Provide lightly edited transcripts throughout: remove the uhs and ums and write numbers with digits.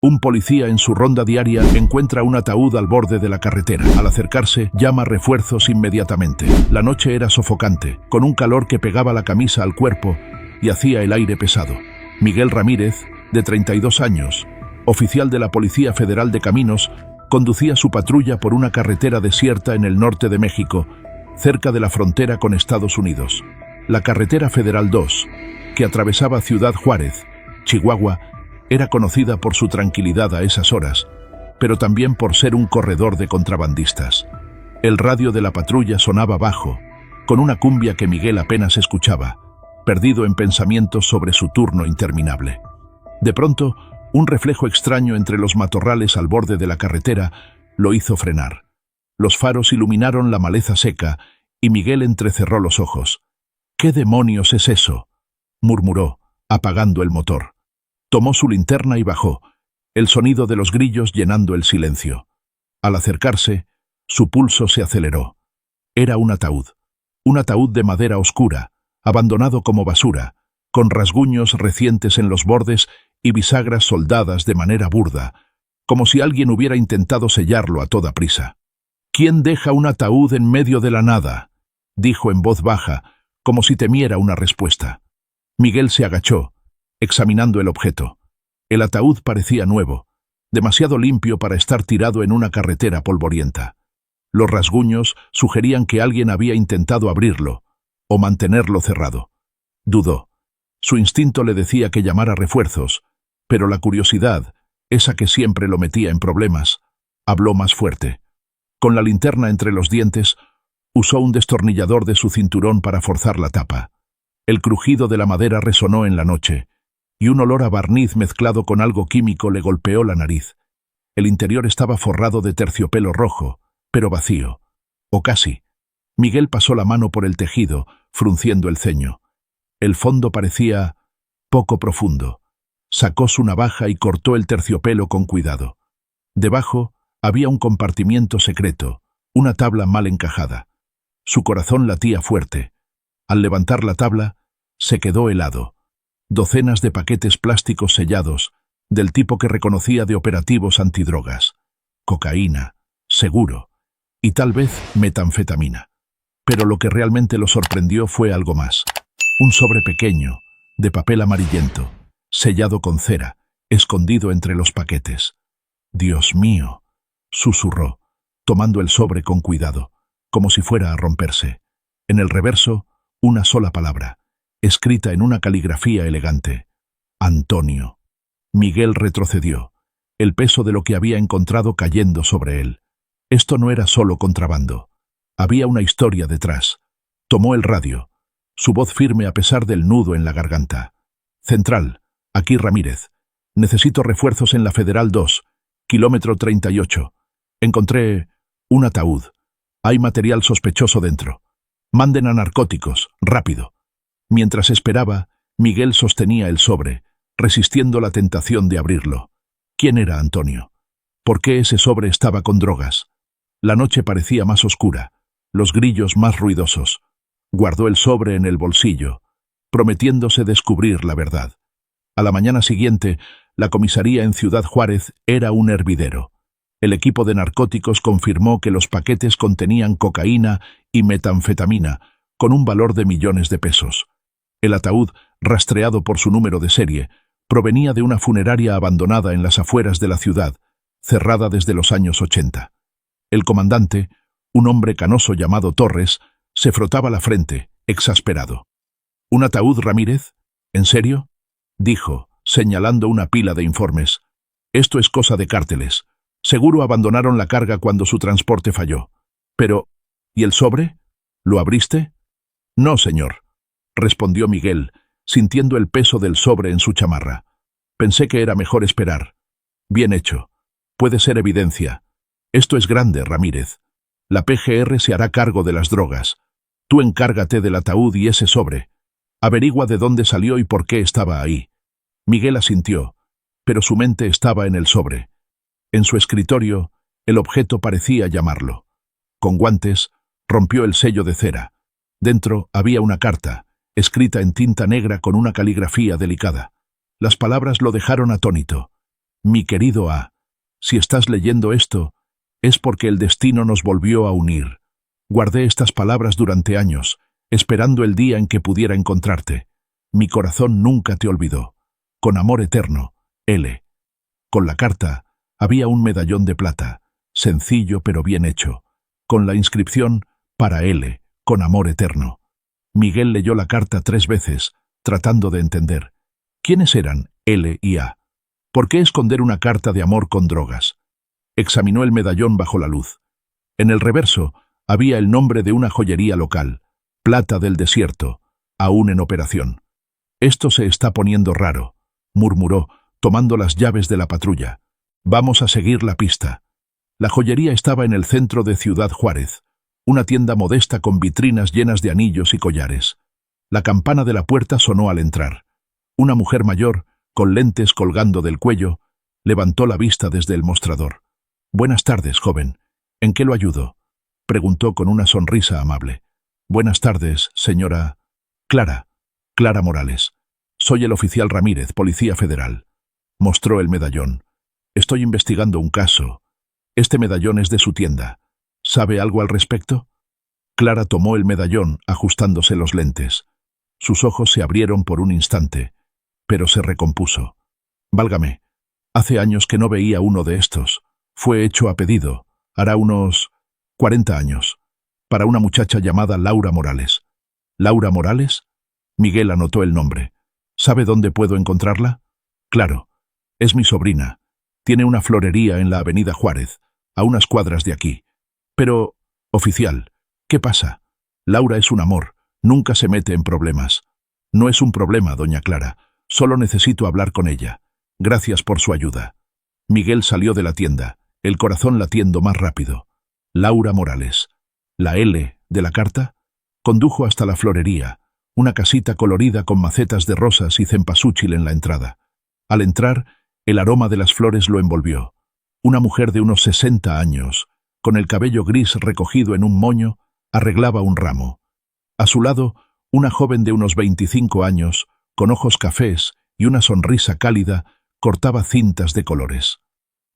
Un policía en su ronda diaria encuentra un ataúd al borde de la carretera. Al acercarse, llama refuerzos inmediatamente. La noche era sofocante, con un calor que pegaba la camisa al cuerpo y hacía el aire pesado. Miguel Ramírez, de 32 años, oficial de la Policía Federal de Caminos, conducía su patrulla por una carretera desierta en el norte de México, cerca de la frontera con Estados Unidos. La carretera Federal 2, que atravesaba Ciudad Juárez, Chihuahua, era conocida por su tranquilidad a esas horas, pero también por ser un corredor de contrabandistas. El radio de la patrulla sonaba bajo, con una cumbia que Miguel apenas escuchaba, perdido en pensamientos sobre su turno interminable. De pronto, un reflejo extraño entre los matorrales al borde de la carretera lo hizo frenar. Los faros iluminaron la maleza seca y Miguel entrecerró los ojos. «¿Qué demonios es eso?», murmuró, apagando el motor. Tomó su linterna y bajó, el sonido de los grillos llenando el silencio. Al acercarse, su pulso se aceleró. Era un ataúd de madera oscura, abandonado como basura, con rasguños recientes en los bordes y bisagras soldadas de manera burda, como si alguien hubiera intentado sellarlo a toda prisa. «¿Quién deja un ataúd en medio de la nada?», dijo en voz baja, como si temiera una respuesta. Miguel se agachó, examinando el objeto. El ataúd parecía nuevo, demasiado limpio para estar tirado en una carretera polvorienta. Los rasguños sugerían que alguien había intentado abrirlo o mantenerlo cerrado. Dudó. Su instinto le decía que llamara refuerzos, pero la curiosidad, esa que siempre lo metía en problemas, habló más fuerte. Con la linterna entre los dientes, usó un destornillador de su cinturón para forzar la tapa. El crujido de la madera resonó en la noche, y un olor a barniz mezclado con algo químico le golpeó la nariz. El interior estaba forrado de terciopelo rojo, pero vacío. O casi. Miguel pasó la mano por el tejido, frunciendo el ceño. El fondo parecía poco profundo. Sacó su navaja y cortó el terciopelo con cuidado. Debajo había un compartimiento secreto, una tabla mal encajada. Su corazón latía fuerte. Al levantar la tabla, se quedó helado. Docenas de paquetes plásticos sellados, del tipo que reconocía de operativos antidrogas. Cocaína, seguro, y tal vez metanfetamina. Pero lo que realmente lo sorprendió fue algo más. Un sobre pequeño, de papel amarillento, sellado con cera, escondido entre los paquetes. «Dios mío», susurró, tomando el sobre con cuidado, como si fuera a romperse. En el reverso, una sola palabra, escrita en una caligrafía elegante. «Antonio». Miguel retrocedió, el peso de lo que había encontrado cayendo sobre él. Esto no era solo contrabando. Había una historia detrás. Tomó el radio, su voz firme a pesar del nudo en la garganta. «Central, aquí Ramírez. Necesito refuerzos en la Federal 2, kilómetro 38. Encontré un ataúd. Hay material sospechoso dentro. Manden a narcóticos, rápido». Mientras esperaba, Miguel sostenía el sobre, resistiendo la tentación de abrirlo. ¿Quién era Antonio? ¿Por qué ese sobre estaba con drogas? La noche parecía más oscura, los grillos más ruidosos. Guardó el sobre en el bolsillo, prometiéndose descubrir la verdad. A la mañana siguiente, la comisaría en Ciudad Juárez era un hervidero. El equipo de narcóticos confirmó que los paquetes contenían cocaína y metanfetamina, con un valor de millones de pesos. El ataúd, rastreado por su número de serie, provenía de una funeraria abandonada en las afueras de la ciudad, cerrada desde los años 80. El comandante, un hombre canoso llamado Torres, se frotaba la frente, exasperado. «¿Un ataúd, Ramírez? ¿En serio?», dijo, señalando una pila de informes. «Esto es cosa de cárteles. Seguro abandonaron la carga cuando su transporte falló. Pero, ¿y el sobre? ¿Lo abriste?». «No, señor», respondió Miguel, sintiendo el peso del sobre en su chamarra. «Pensé que era mejor esperar». «Bien hecho. Puede ser evidencia. Esto es grande, Ramírez. La PGR se hará cargo de las drogas. Tú encárgate del ataúd y ese sobre. Averigua de dónde salió y por qué estaba ahí». Miguel asintió, pero su mente estaba en el sobre. En su escritorio, el objeto parecía llamarlo. Con guantes, rompió el sello de cera. Dentro había una carta, escrita en tinta negra con una caligrafía delicada. Las palabras lo dejaron atónito. Mi querido A, si estás leyendo esto, es porque el destino nos volvió a unir. Guardé estas palabras durante años, esperando el día en que pudiera encontrarte. Mi corazón nunca te olvidó. Con amor eterno, L. Con la carta había un medallón de plata, sencillo pero bien hecho, con la inscripción para L, con amor eterno. Miguel leyó la carta 3 veces, tratando de entender. ¿Quiénes eran L y A? ¿Por qué esconder una carta de amor con drogas? Examinó el medallón bajo la luz. En el reverso había el nombre de una joyería local, Plata del Desierto, aún en operación. Esto se está poniendo raro, murmuró, tomando las llaves de la patrulla. Vamos a seguir la pista. La joyería estaba en el centro de Ciudad Juárez, una tienda modesta con vitrinas llenas de anillos y collares. La campana de la puerta sonó al entrar. Una mujer mayor, con lentes colgando del cuello, levantó la vista desde el mostrador. «Buenas tardes, joven. ¿En qué lo ayudo?», preguntó con una sonrisa amable. «Buenas tardes, señora Clara Morales. Soy el oficial Ramírez, Policía Federal». Mostró el medallón. «Estoy investigando un caso. Este medallón es de su tienda. ¿Sabe algo al respecto?». Clara tomó el medallón, ajustándose los lentes. Sus ojos se abrieron por un instante, pero se recompuso. «Válgame, hace años que no veía uno de estos. Fue hecho a pedido, hará unos 40 años, para una muchacha llamada Laura Morales». «¿Laura Morales?». Miguel anotó el nombre. «¿Sabe dónde puedo encontrarla?». «Claro, es mi sobrina. Tiene una florería en la Avenida Juárez, a unas cuadras de aquí. Pero, oficial, ¿qué pasa? Laura es un amor, nunca se mete en problemas». «No es un problema, doña Clara. Solo necesito hablar con ella. Gracias por su ayuda». Miguel salió de la tienda, el corazón latiendo más rápido. Laura Morales. La L de la carta condujo hasta la florería, una casita colorida con macetas de rosas y cempasúchil en la entrada. Al entrar, el aroma de las flores lo envolvió. Una mujer de unos 60 años, con el cabello gris recogido en un moño, arreglaba un ramo. A su lado, una joven de unos 25 años, con ojos cafés y una sonrisa cálida, cortaba cintas de colores.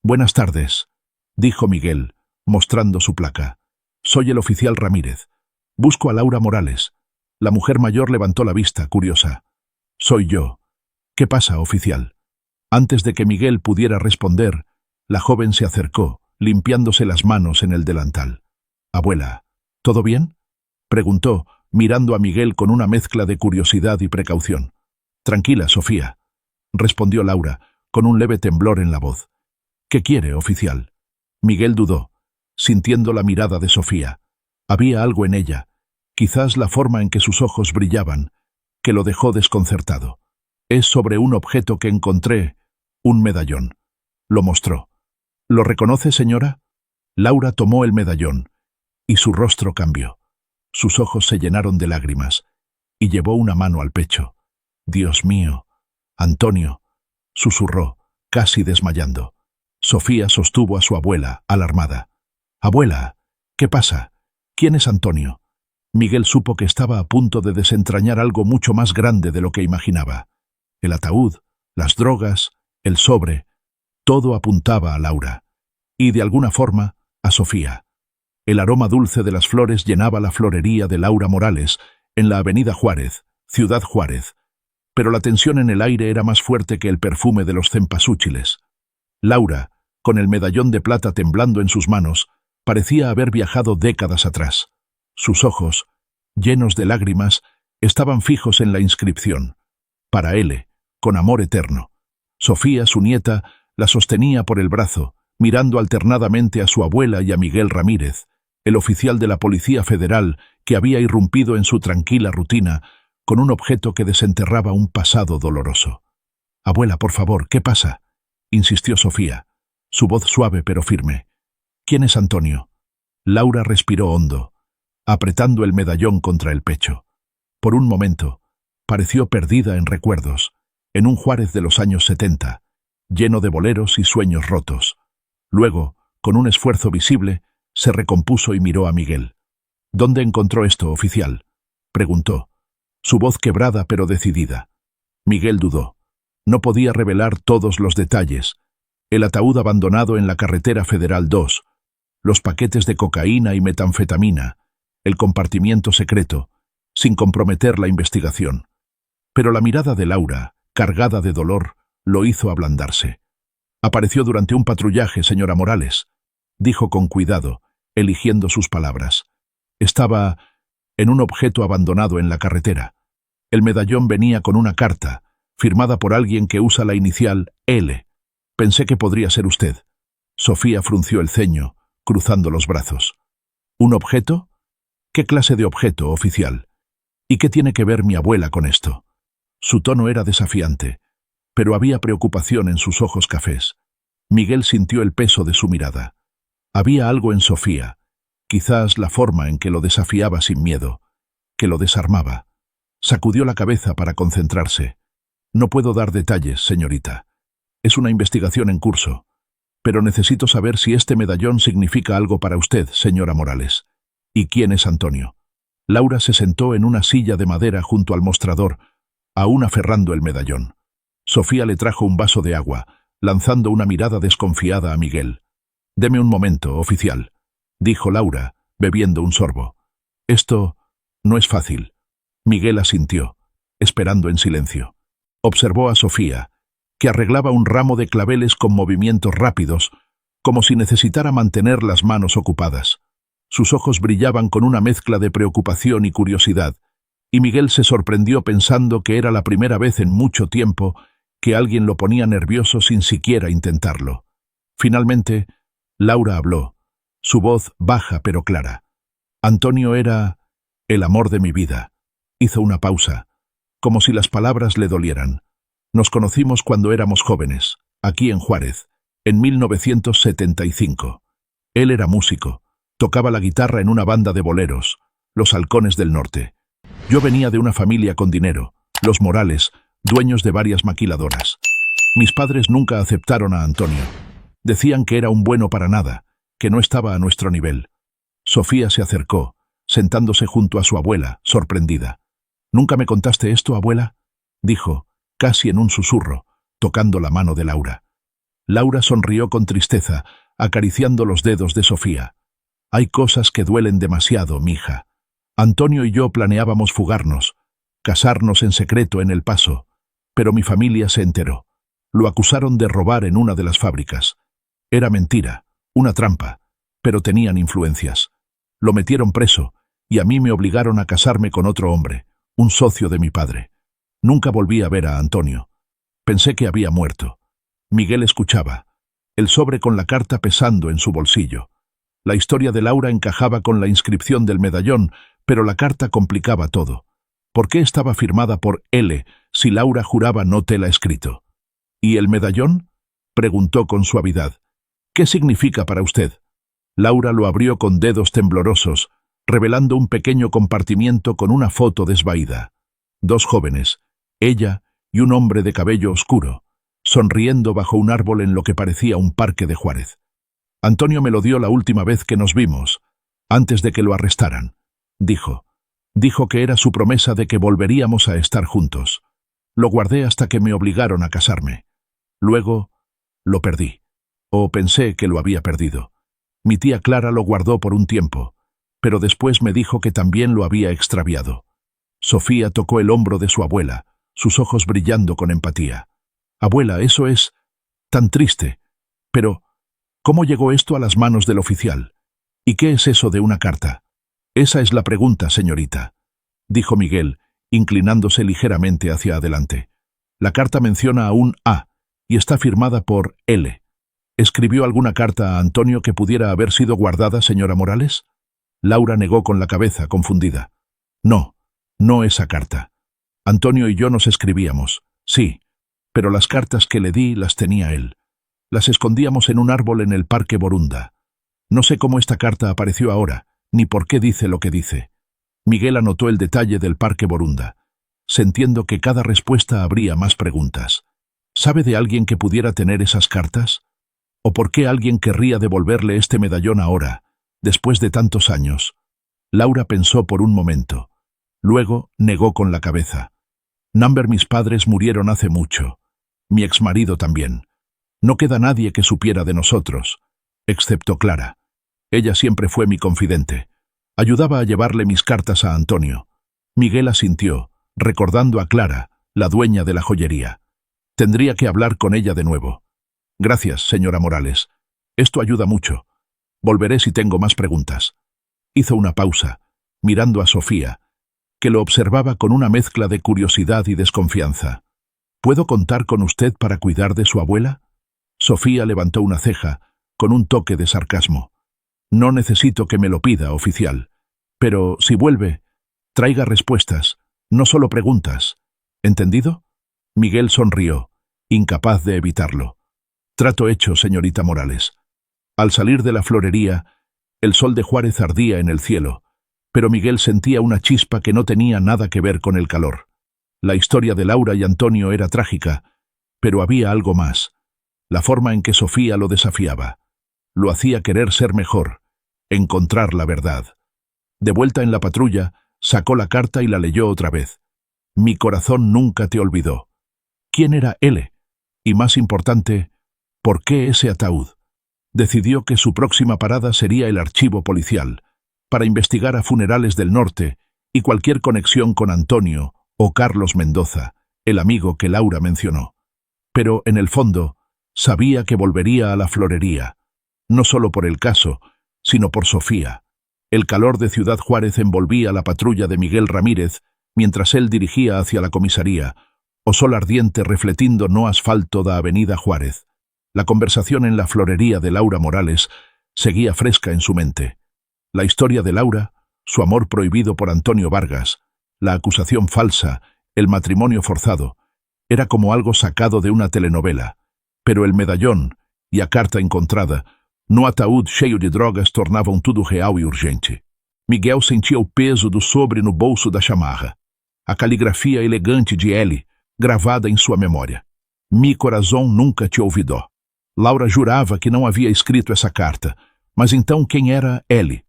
«Buenas tardes», dijo Miguel, mostrando su placa. «Soy el oficial Ramírez. Busco a Laura Morales». La mujer mayor levantó la vista, curiosa. «Soy yo. ¿Qué pasa, oficial?». Antes de que Miguel pudiera responder, la joven se acercó, limpiándose las manos en el delantal. «Abuela, ¿todo bien?», preguntó, mirando a Miguel con una mezcla de curiosidad y precaución. «Tranquila, Sofía», respondió Laura, con un leve temblor en la voz. «¿Qué quiere, oficial?». Miguel dudó, sintiendo la mirada de Sofía. Había algo en ella, quizás la forma en que sus ojos brillaban, que lo dejó desconcertado. «Es sobre un objeto que encontré, un medallón». Lo mostró. «¿Lo reconoce, señora?». Laura tomó el medallón, y su rostro cambió. Sus ojos se llenaron de lágrimas, y llevó una mano al pecho. «Dios mío, Antonio», susurró, casi desmayando. Sofía sostuvo a su abuela, alarmada. «Abuela, ¿qué pasa? ¿Quién es Antonio?». Miguel supo que estaba a punto de desentrañar algo mucho más grande de lo que imaginaba. El ataúd, las drogas, el sobre, todo apuntaba a Laura. Y de alguna forma, a Sofía. El aroma dulce de las flores llenaba la florería de Laura Morales, en la Avenida Juárez, Ciudad Juárez. Pero la tensión en el aire era más fuerte que el perfume de los cempasúchiles. Laura, con el medallón de plata temblando en sus manos, parecía haber viajado décadas atrás. Sus ojos, llenos de lágrimas, estaban fijos en la inscripción. Para L, con amor eterno. Sofía, su nieta, la sostenía por el brazo, mirando alternadamente a su abuela y a Miguel Ramírez, el oficial de la Policía Federal que había irrumpido en su tranquila rutina con un objeto que desenterraba un pasado doloroso. «Abuela, por favor, ¿qué pasa?», insistió Sofía, su voz suave pero firme. «¿Quién es Antonio?». Laura respiró hondo, apretando el medallón contra el pecho. Por un momento, pareció perdida en recuerdos, en un Juárez de los años 70, lleno de boleros y sueños rotos. Luego, con un esfuerzo visible, se recompuso y miró a Miguel. «¿Dónde encontró esto, oficial?», preguntó, su voz quebrada pero decidida. Miguel dudó. No podía revelar todos los detalles, El ataúd abandonado en la carretera Federal 2, los paquetes de cocaína y metanfetamina, el compartimiento secreto, sin comprometer la investigación. Pero la mirada de Laura, cargada de dolor, lo hizo ablandarse. Apareció durante un patrullaje, señora Morales, dijo con cuidado, eligiendo sus palabras. Estaba en un objeto abandonado en la carretera. El medallón venía con una carta, firmada por alguien que usa la inicial L. Pensé que podría ser usted. Sofía frunció el ceño, cruzando los brazos. ¿Un objeto? ¿Qué clase de objeto, oficial? ¿Y qué tiene que ver mi abuela con esto? Su tono era desafiante, pero había preocupación en sus ojos cafés. Miguel sintió el peso de su mirada. Había algo en Sofía, quizás la forma en que lo desafiaba sin miedo, que lo desarmaba. Sacudió la cabeza para concentrarse. No puedo dar detalles, señorita. Es una investigación en curso, pero necesito saber si este medallón significa algo para usted, señora Morales. ¿Y quién es Antonio? Laura se sentó en una silla de madera junto al mostrador, aún aferrando el medallón. Sofía le trajo un vaso de agua, lanzando una mirada desconfiada a Miguel. «Deme un momento, oficial», dijo Laura, bebiendo un sorbo. «Esto no es fácil». Miguel asintió, esperando en silencio. Observó a Sofía, que arreglaba un ramo de claveles con movimientos rápidos, como si necesitara mantener las manos ocupadas. Sus ojos brillaban con una mezcla de preocupación y curiosidad, y Miguel se sorprendió pensando que era la primera vez en mucho tiempo que alguien lo ponía nervioso sin siquiera intentarlo. Finalmente, Laura habló, su voz baja pero clara. Antonio era el amor de mi vida. Hizo una pausa, como si las palabras le dolieran. Nos conocimos cuando éramos jóvenes, aquí en Juárez, en 1975. Él era músico, tocaba la guitarra en una banda de boleros, Los Halcones del Norte. Yo venía de una familia con dinero, los Morales, dueños de varias maquiladoras. Mis padres nunca aceptaron a Antonio. Decían que era un bueno para nada, que no estaba a nuestro nivel. Sofía se acercó, sentándose junto a su abuela, sorprendida. «¿Nunca me contaste esto, abuela?», dijo, casi en un susurro, tocando la mano de Laura. Laura sonrió con tristeza, acariciando los dedos de Sofía. «Hay cosas que duelen demasiado, mija. Antonio y yo planeábamos fugarnos, casarnos en secreto en El Paso, pero mi familia se enteró. Lo acusaron de robar en una de las fábricas. Era mentira, una trampa, pero tenían influencias. Lo metieron preso, y a mí me obligaron a casarme con otro hombre, un socio de mi padre. Nunca volví a ver a Antonio. Pensé que había muerto». Miguel escuchaba, el sobre con la carta pesando en su bolsillo. La historia de Laura encajaba con la inscripción del medallón, pero la carta complicaba todo. ¿Por qué estaba firmada por L si Laura juraba no tela escrito? «¿Y el medallón?», preguntó con suavidad. «¿Qué significa para usted?». Laura lo abrió con dedos temblorosos, revelando un pequeño compartimiento con una foto desvaída. Dos jóvenes, ella y un hombre de cabello oscuro, sonriendo bajo un árbol en lo que parecía un parque de Juárez. «Antonio me lo dio la última vez que nos vimos, antes de que lo arrestaran», dijo. «Dijo que era su promesa de que volveríamos a estar juntos. Lo guardé hasta que me obligaron a casarme. Luego lo perdí, o pensé que lo había perdido. Mi tía Clara lo guardó por un tiempo, pero después me dijo que también lo había extraviado». Sofía tocó el hombro de su abuela, sus ojos brillando con empatía. «Abuela, eso es tan triste. Pero, ¿cómo llegó esto a las manos del oficial? ¿Y qué es eso de una carta?». «Esa es la pregunta, señorita», dijo Miguel, inclinándose ligeramente hacia adelante. «La carta menciona a un A y está firmada por L. ¿Escribió alguna carta a Antonio que pudiera haber sido guardada, señora Morales?». Laura negó con la cabeza, confundida. «No, no esa carta. Antonio y yo nos escribíamos, sí, pero las cartas que le di las tenía él. Las escondíamos en un árbol en el Parque Borunda. No sé cómo esta carta apareció ahora, ni por qué dice lo que dice». Miguel anotó el detalle del Parque Borunda, sintiendo que cada respuesta habría más preguntas. ¿Sabe de alguien que pudiera tener esas cartas? ¿O por qué alguien querría devolverle este medallón ahora, después de tantos años? Laura pensó por un momento. Luego negó con la cabeza. «Number, mis padres murieron hace mucho. Mi exmarido también. No queda nadie que supiera de nosotros, excepto Clara. Ella siempre fue mi confidente. Ayudaba a llevarle mis cartas a Antonio. Miguel asintió, recordando a Clara, la dueña de la joyería. Tendría que hablar con ella de nuevo. Gracias, señora Morales. Esto ayuda mucho. Volveré si tengo más preguntas. Hizo una pausa, mirando a Sofía, que lo observaba con una mezcla de curiosidad y desconfianza. ¿Puedo contar con usted para cuidar de su abuela? Sofía levantó una ceja, con un toque de sarcasmo. No necesito que me lo pida, oficial. Pero, si vuelve, traiga respuestas, no solo preguntas. ¿Entendido? Miguel sonrió, incapaz de evitarlo. Trato hecho, señorita Morales. Al salir de la florería, el sol de Juárez ardía en el cielo, pero Miguel sentía una chispa que no tenía nada que ver con el calor. La historia de Laura y Antonio era trágica, pero había algo más. La forma en que Sofía lo desafiaba. Lo hacía querer ser mejor, encontrar la verdad. De vuelta en la patrulla, sacó la carta y la leyó otra vez. Mi corazón nunca te olvidó. ¿Quién era L? Y más importante, ¿por qué ese ataúd? Decidió que su próxima parada sería el archivo policial, para investigar a Funerales del Norte y cualquier conexión con Antonio o Carlos Mendoza, el amigo que Laura mencionó. Pero, en el fondo, sabía que volvería a la florería, no solo por el caso, sino por Sofía. El calor de Ciudad Juárez envolvía la patrulla de Miguel Ramírez mientras él dirigía hacia la comisaría, o sol ardiente refletindo no asfalto da Avenida Juárez. La conversación en la florería de Laura Morales seguía fresca en su mente. La historia de Laura, su amor prohibido por Antonio Vargas, la acusación falsa, el matrimonio forzado, era como algo sacado de una telenovela. Pero el medallón e a carta encontrada, no ataúd cheio de drogas, tornavam tudo real e urgente. Miguel sentia o peso do sobre no bolso da chamarra, a caligrafia elegante de L, gravada em sua memória. Mi corazón nunca te olvidó. Laura jurava que não havia escrito essa carta, mas então quem era L?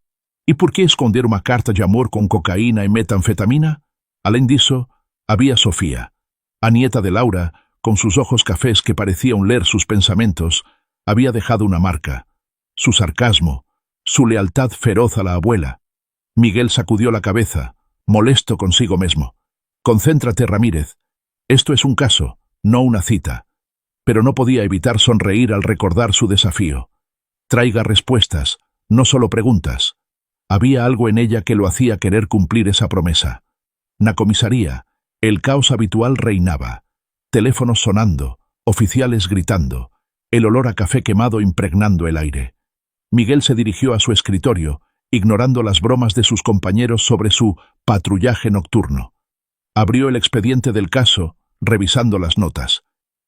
E por que esconder uma carta de amor com cocaína e metanfetamina? Além disso, había Sofía. A nieta de Laura, con sus ojos cafés que parecían leer sus pensamientos, había dejado una marca. Su sarcasmo, su lealtad feroz a la abuela. Miguel sacudió la cabeza, molesto consigo mismo. Concéntrate, Ramírez. Esto es un caso, no una cita. Pero no podía evitar sonreír al recordar su desafío. Traiga respuestas, no solo preguntas. Había algo en ella que lo hacía querer cumplir esa promesa. Na comisaría, el caos habitual reinaba. Teléfonos sonando, oficiales gritando, el olor a café quemado impregnando el aire. Miguel se dirigió a su escritorio, ignorando las bromas de sus compañeros sobre su patrullaje nocturno. Abrió el expediente del caso, revisando las notas.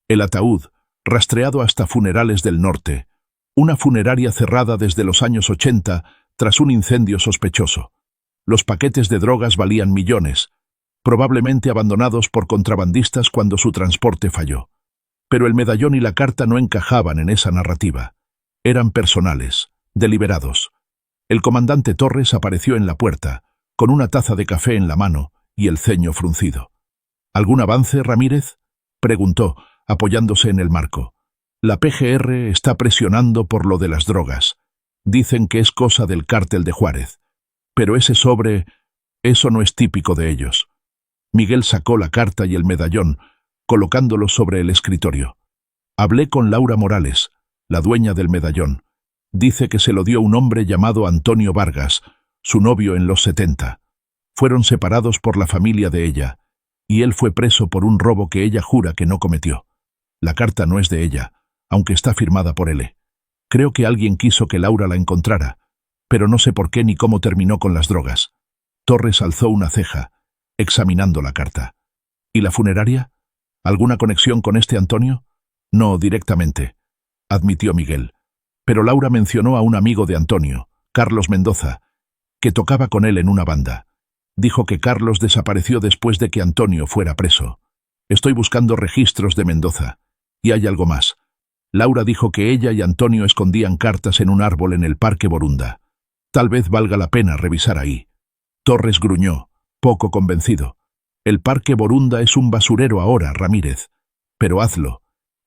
El ataúd, rastreado hasta Funerales del Norte, una funeraria cerrada desde los años 80 tras un incendio sospechoso. Los paquetes de drogas valían millones, probablemente abandonados por contrabandistas cuando su transporte falló. Pero el medallón y la carta no encajaban en esa narrativa. Eran personales, deliberados. El comandante Torres apareció en la puerta, con una taza de café en la mano y el ceño fruncido. ¿Algún avance, Ramírez?, preguntó, apoyándose en el marco. La PGR está presionando por lo de las drogas. Dicen que es cosa del cártel de Juárez. Pero ese sobre, eso no es típico de ellos. Miguel sacó la carta y el medallón, colocándolos sobre el escritorio. Hablé con Laura Morales, la dueña del medallón. Dice que se lo dio un hombre llamado Antonio Vargas, su novio en los 70. Fueron separados por la familia de ella, y él fue preso por un robo que ella jura que no cometió. La carta no es de ella, aunque está firmada por él. Creo que alguien quiso que Laura la encontrara, pero no sé por qué ni cómo terminó con las drogas. Torres alzó una ceja, examinando la carta. ¿Y la funeraria? ¿Alguna conexión con este Antonio? No, directamente, admitió Miguel. Pero Laura mencionó a un amigo de Antonio, Carlos Mendoza, que tocaba con él en una banda. Dijo que Carlos desapareció después de que Antonio fuera preso. Estoy buscando registros de Mendoza. Y hay algo más. Laura dijo que ella y Antonio escondían cartas en un árbol en el Parque Borunda. Tal vez valga la pena revisar ahí. Torres gruñó, poco convencido. El Parque Borunda es un basurero ahora, Ramírez. Pero hazlo.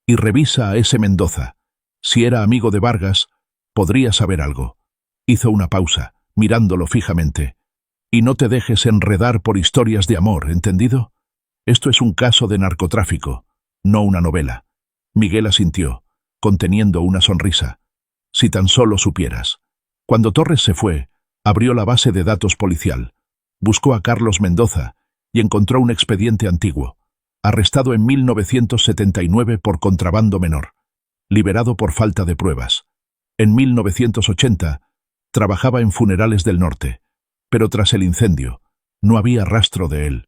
Y revisa a ese Mendoza. Si era amigo de Vargas, podría saber algo. Hizo una pausa, mirándolo fijamente. Y no te dejes enredar por historias de amor, ¿entendido? Esto es un caso de narcotráfico, no una novela. Miguel asintió, conteniendo una sonrisa. Si tan solo supieras. Cuando Torres se fue, abrió la base de datos policial. Buscó a Carlos Mendoza y encontró un expediente antiguo. Arrestado en 1979 por contrabando menor. Liberado por falta de pruebas. En 1980, trabajaba en Funerales del Norte. Pero tras el incendio, no había rastro de él.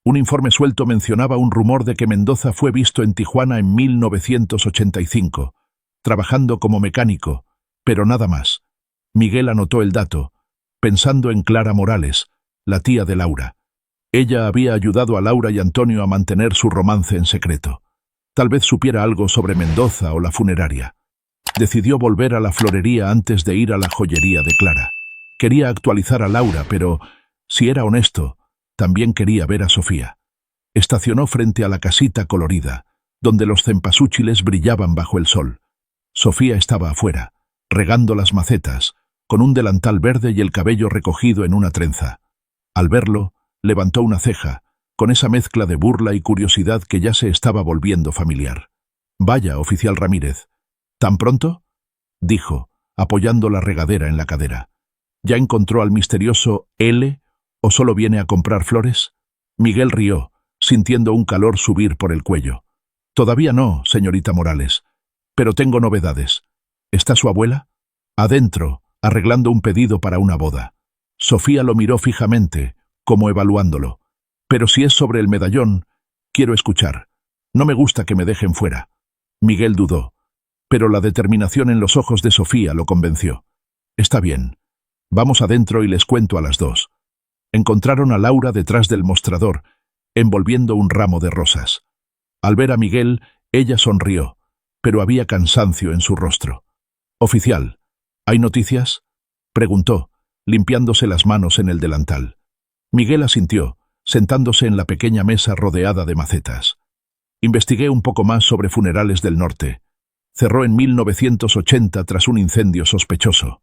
Un informe suelto mencionaba un rumor de que Mendoza fue visto en Tijuana en 1985, trabajando como mecánico, pero nada más. Miguel anotó el dato, pensando en Clara Morales, la tía de Laura. Ella había ayudado a Laura y Antonio a mantener su romance en secreto. Tal vez supiera algo sobre Mendoza o la funeraria. Decidió volver a la florería antes de ir a la joyería de Clara. Quería actualizar a Laura, pero, si era honesto, también quería ver a Sofía. Estacionó frente a la casita colorida, donde los cempasúchiles brillaban bajo el sol. Sofía estaba afuera, regando las macetas, con un delantal verde y el cabello recogido en una trenza. Al verlo, levantó una ceja, con esa mezcla de burla y curiosidad que ya se estaba volviendo familiar. «Vaya, oficial Ramírez. ¿Tan pronto?», dijo, apoyando la regadera en la cadera. «¿Ya encontró al misterioso L o solo viene a comprar flores?». Miguel rió, sintiendo un calor subir por el cuello. «Todavía no, señorita Morales. Pero tengo novedades. ¿Está su abuela?». «Adentro, arreglando un pedido para una boda». Sofía lo miró fijamente, como evaluándolo. «Pero si es sobre el medallón, quiero escuchar. No me gusta que me dejen fuera». Miguel dudó, pero la determinación en los ojos de Sofía lo convenció. «Está bien. Vamos adentro y les cuento a las dos». Encontraron a Laura detrás del mostrador, envolviendo un ramo de rosas. Al ver a Miguel, ella sonrió, pero había cansancio en su rostro. «Oficial, ¿hay noticias?», preguntó, limpiándose las manos en el delantal. Miguel asintió, sentándose en la pequeña mesa rodeada de macetas. «Investigué un poco más sobre Funerales del Norte. Cerró en 1980 tras un incendio sospechoso.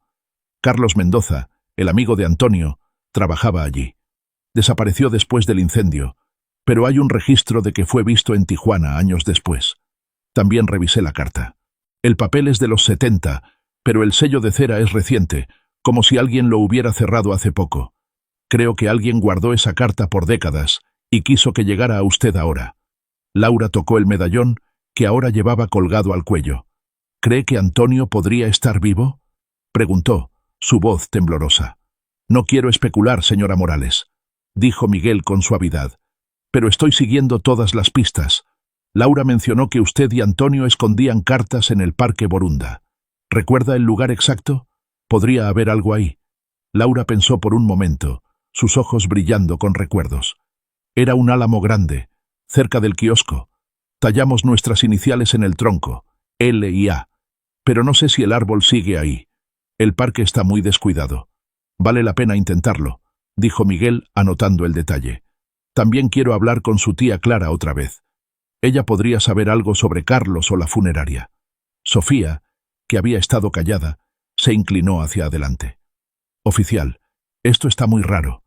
Carlos Mendoza, el amigo de Antonio, trabajaba allí. Desapareció después del incendio, pero hay un registro de que fue visto en Tijuana años después. También revisé la carta. El papel es de los 70, pero el sello de cera es reciente, como si alguien lo hubiera cerrado hace poco. Creo que alguien guardó esa carta por décadas y quiso que llegara a usted ahora». Laura tocó el medallón que ahora llevaba colgado al cuello. «¿Cree que Antonio podría estar vivo?», preguntó, su voz temblorosa. «No quiero especular, señora Morales», dijo Miguel con suavidad, «pero estoy siguiendo todas las pistas. Laura mencionó que usted y Antonio escondían cartas en el Parque Borunda. ¿Recuerda el lugar exacto? Podría haber algo ahí». Laura pensó por un momento, sus ojos brillando con recuerdos. «Era un álamo grande, cerca del kiosco. Tallamos nuestras iniciales en el tronco, L y A. Pero no sé si el árbol sigue ahí. El parque está muy descuidado. Vale la pena intentarlo», dijo Miguel, anotando el detalle. «También quiero hablar con su tía Clara otra vez. Ella podría saber algo sobre Carlos o la funeraria». Sofía, que había estado callada, se inclinó hacia adelante. «Oficial, esto está muy raro.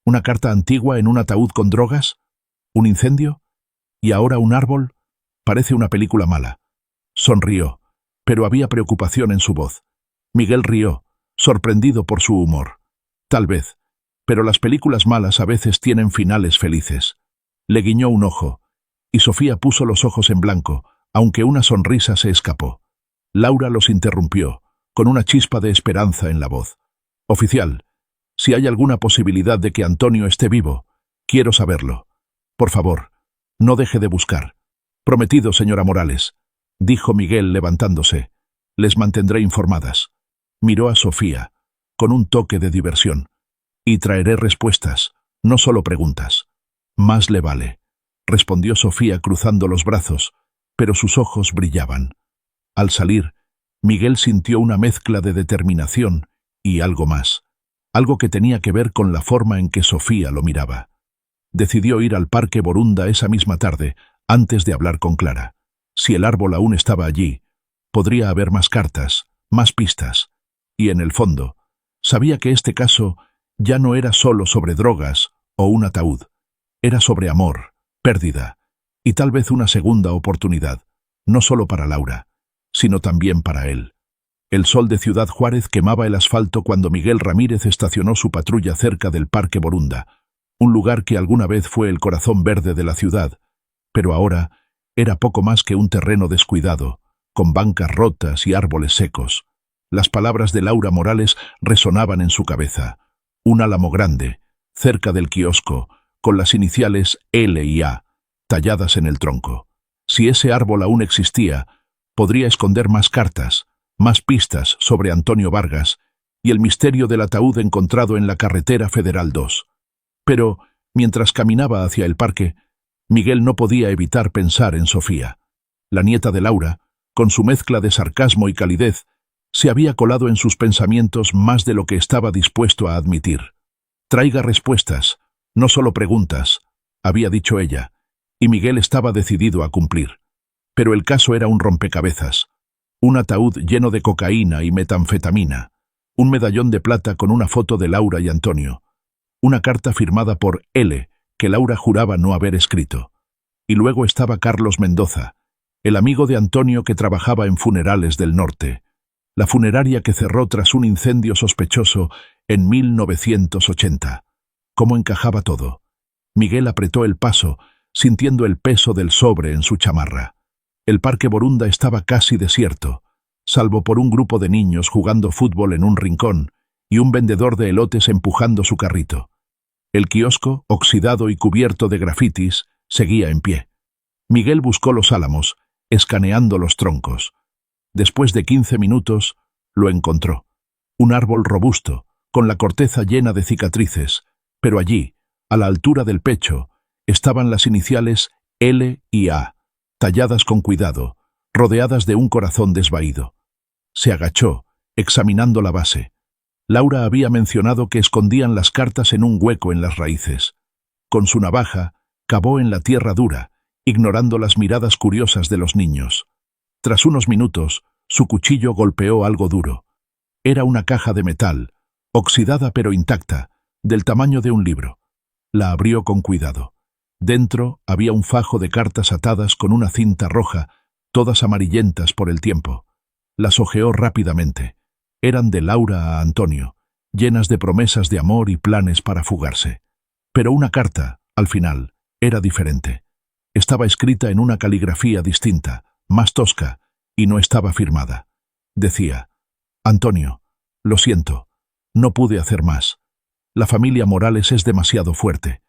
¿Una carta antigua en un ataúd con drogas? ¿Un incendio? ¿Y ahora un árbol? Parece una película mala». Sonrió, pero había preocupación en su voz. Miguel rió, sorprendido por su humor. «Tal vez, pero las películas malas a veces tienen finales felices». Le guiñó un ojo, y Sofía puso los ojos en blanco, aunque una sonrisa se escapó. Laura los interrumpió, con una chispa de esperanza en la voz. «Oficial, si hay alguna posibilidad de que Antonio esté vivo, quiero saberlo. Por favor, no deje de buscar». «Prometido, señora Morales», dijo Miguel levantándose. «Les mantendré informadas». Miró a Sofía, con un toque de diversión. «Y traeré respuestas, no solo preguntas». «Más le vale», respondió Sofía cruzando los brazos, pero sus ojos brillaban. Al salir, Miguel sintió una mezcla de determinación y algo más, algo que tenía que ver con la forma en que Sofía lo miraba. Decidió ir al Parque Borunda esa misma tarde, antes de hablar con Clara. Si el árbol aún estaba allí, podría haber más cartas, más pistas. Y en el fondo, sabía que este caso ya no era solo sobre drogas o un ataúd. Era sobre amor, pérdida y tal vez una segunda oportunidad, no solo para Laura, sino también para él. El sol de Ciudad Juárez quemaba el asfalto cuando Miguel Ramírez estacionó su patrulla cerca del Parque Borunda, un lugar que alguna vez fue el corazón verde de la ciudad, pero ahora era poco más que un terreno descuidado, con bancas rotas y árboles secos. Las palabras de Laura Morales resonaban en su cabeza. Un álamo grande, cerca del kiosco, con las iniciales L y A, talladas en el tronco. Si ese árbol aún existía, podría esconder más cartas, más pistas sobre Antonio Vargas y el misterio del ataúd encontrado en la carretera Federal 2. Pero, mientras caminaba hacia el parque, Miguel no podía evitar pensar en Sofía. La nieta de Laura, con su mezcla de sarcasmo y calidez, se había colado en sus pensamientos más de lo que estaba dispuesto a admitir. «Traiga respuestas, no solo preguntas», había dicho ella, y Miguel estaba decidido a cumplir. Pero el caso era un rompecabezas. Un ataúd lleno de cocaína y metanfetamina, un medallón de plata con una foto de Laura y Antonio, una carta firmada por L, que Laura juraba no haber escrito. Y luego estaba Carlos Mendoza, el amigo de Antonio que trabajaba en Funerales del Norte, la funeraria que cerró tras un incendio sospechoso en 1980. ¿Cómo encajaba todo? Miguel apretó el paso, sintiendo el peso del sobre en su chamarra. El Parque Borunda estaba casi desierto, salvo por un grupo de niños jugando fútbol en un rincón y un vendedor de elotes empujando su carrito. El kiosco, oxidado y cubierto de grafitis, seguía en pie. Miguel buscó los álamos, escaneando los troncos. Después de 15 minutos, lo encontró. Un árbol robusto, con la corteza llena de cicatrices, pero allí, a la altura del pecho, estaban las iniciales L y A, talladas con cuidado, rodeadas de un corazón desvaído. Se agachó, examinando la base. Laura había mencionado que escondían las cartas en un hueco en las raíces. Con su navaja, cavó en la tierra dura, ignorando las miradas curiosas de los niños. Tras unos minutos, su cuchillo golpeó algo duro. Era una caja de metal, oxidada pero intacta, del tamaño de un libro. La abrió con cuidado. Dentro había un fajo de cartas atadas con una cinta roja, todas amarillentas por el tiempo. Las hojeó rápidamente. Eran de Laura a Antonio, llenas de promesas de amor y planes para fugarse. Pero una carta, al final, era diferente. Estaba escrita en una caligrafía distinta, más tosca, y no estaba firmada. Decía: «Antonio, lo siento, no pude hacer más. La familia Morales es demasiado fuerte.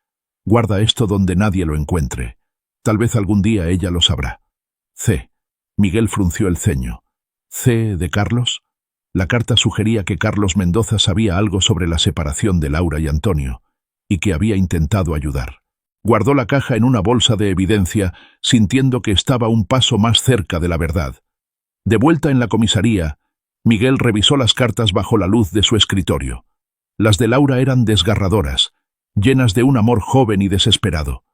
Guarda esto donde nadie lo encuentre. Tal vez algún día ella lo sabrá. C». Miguel frunció el ceño. «¿C de Carlos?» La carta sugería que Carlos Mendoza sabía algo sobre la separación de Laura y Antonio, y que había intentado ayudar. Guardó la caja en una bolsa de evidencia, sintiendo que estaba un paso más cerca de la verdad. De vuelta en la comisaría, Miguel revisó las cartas bajo la luz de su escritorio. Las de Laura eran desgarradoras, llenas de un amor joven y desesperado.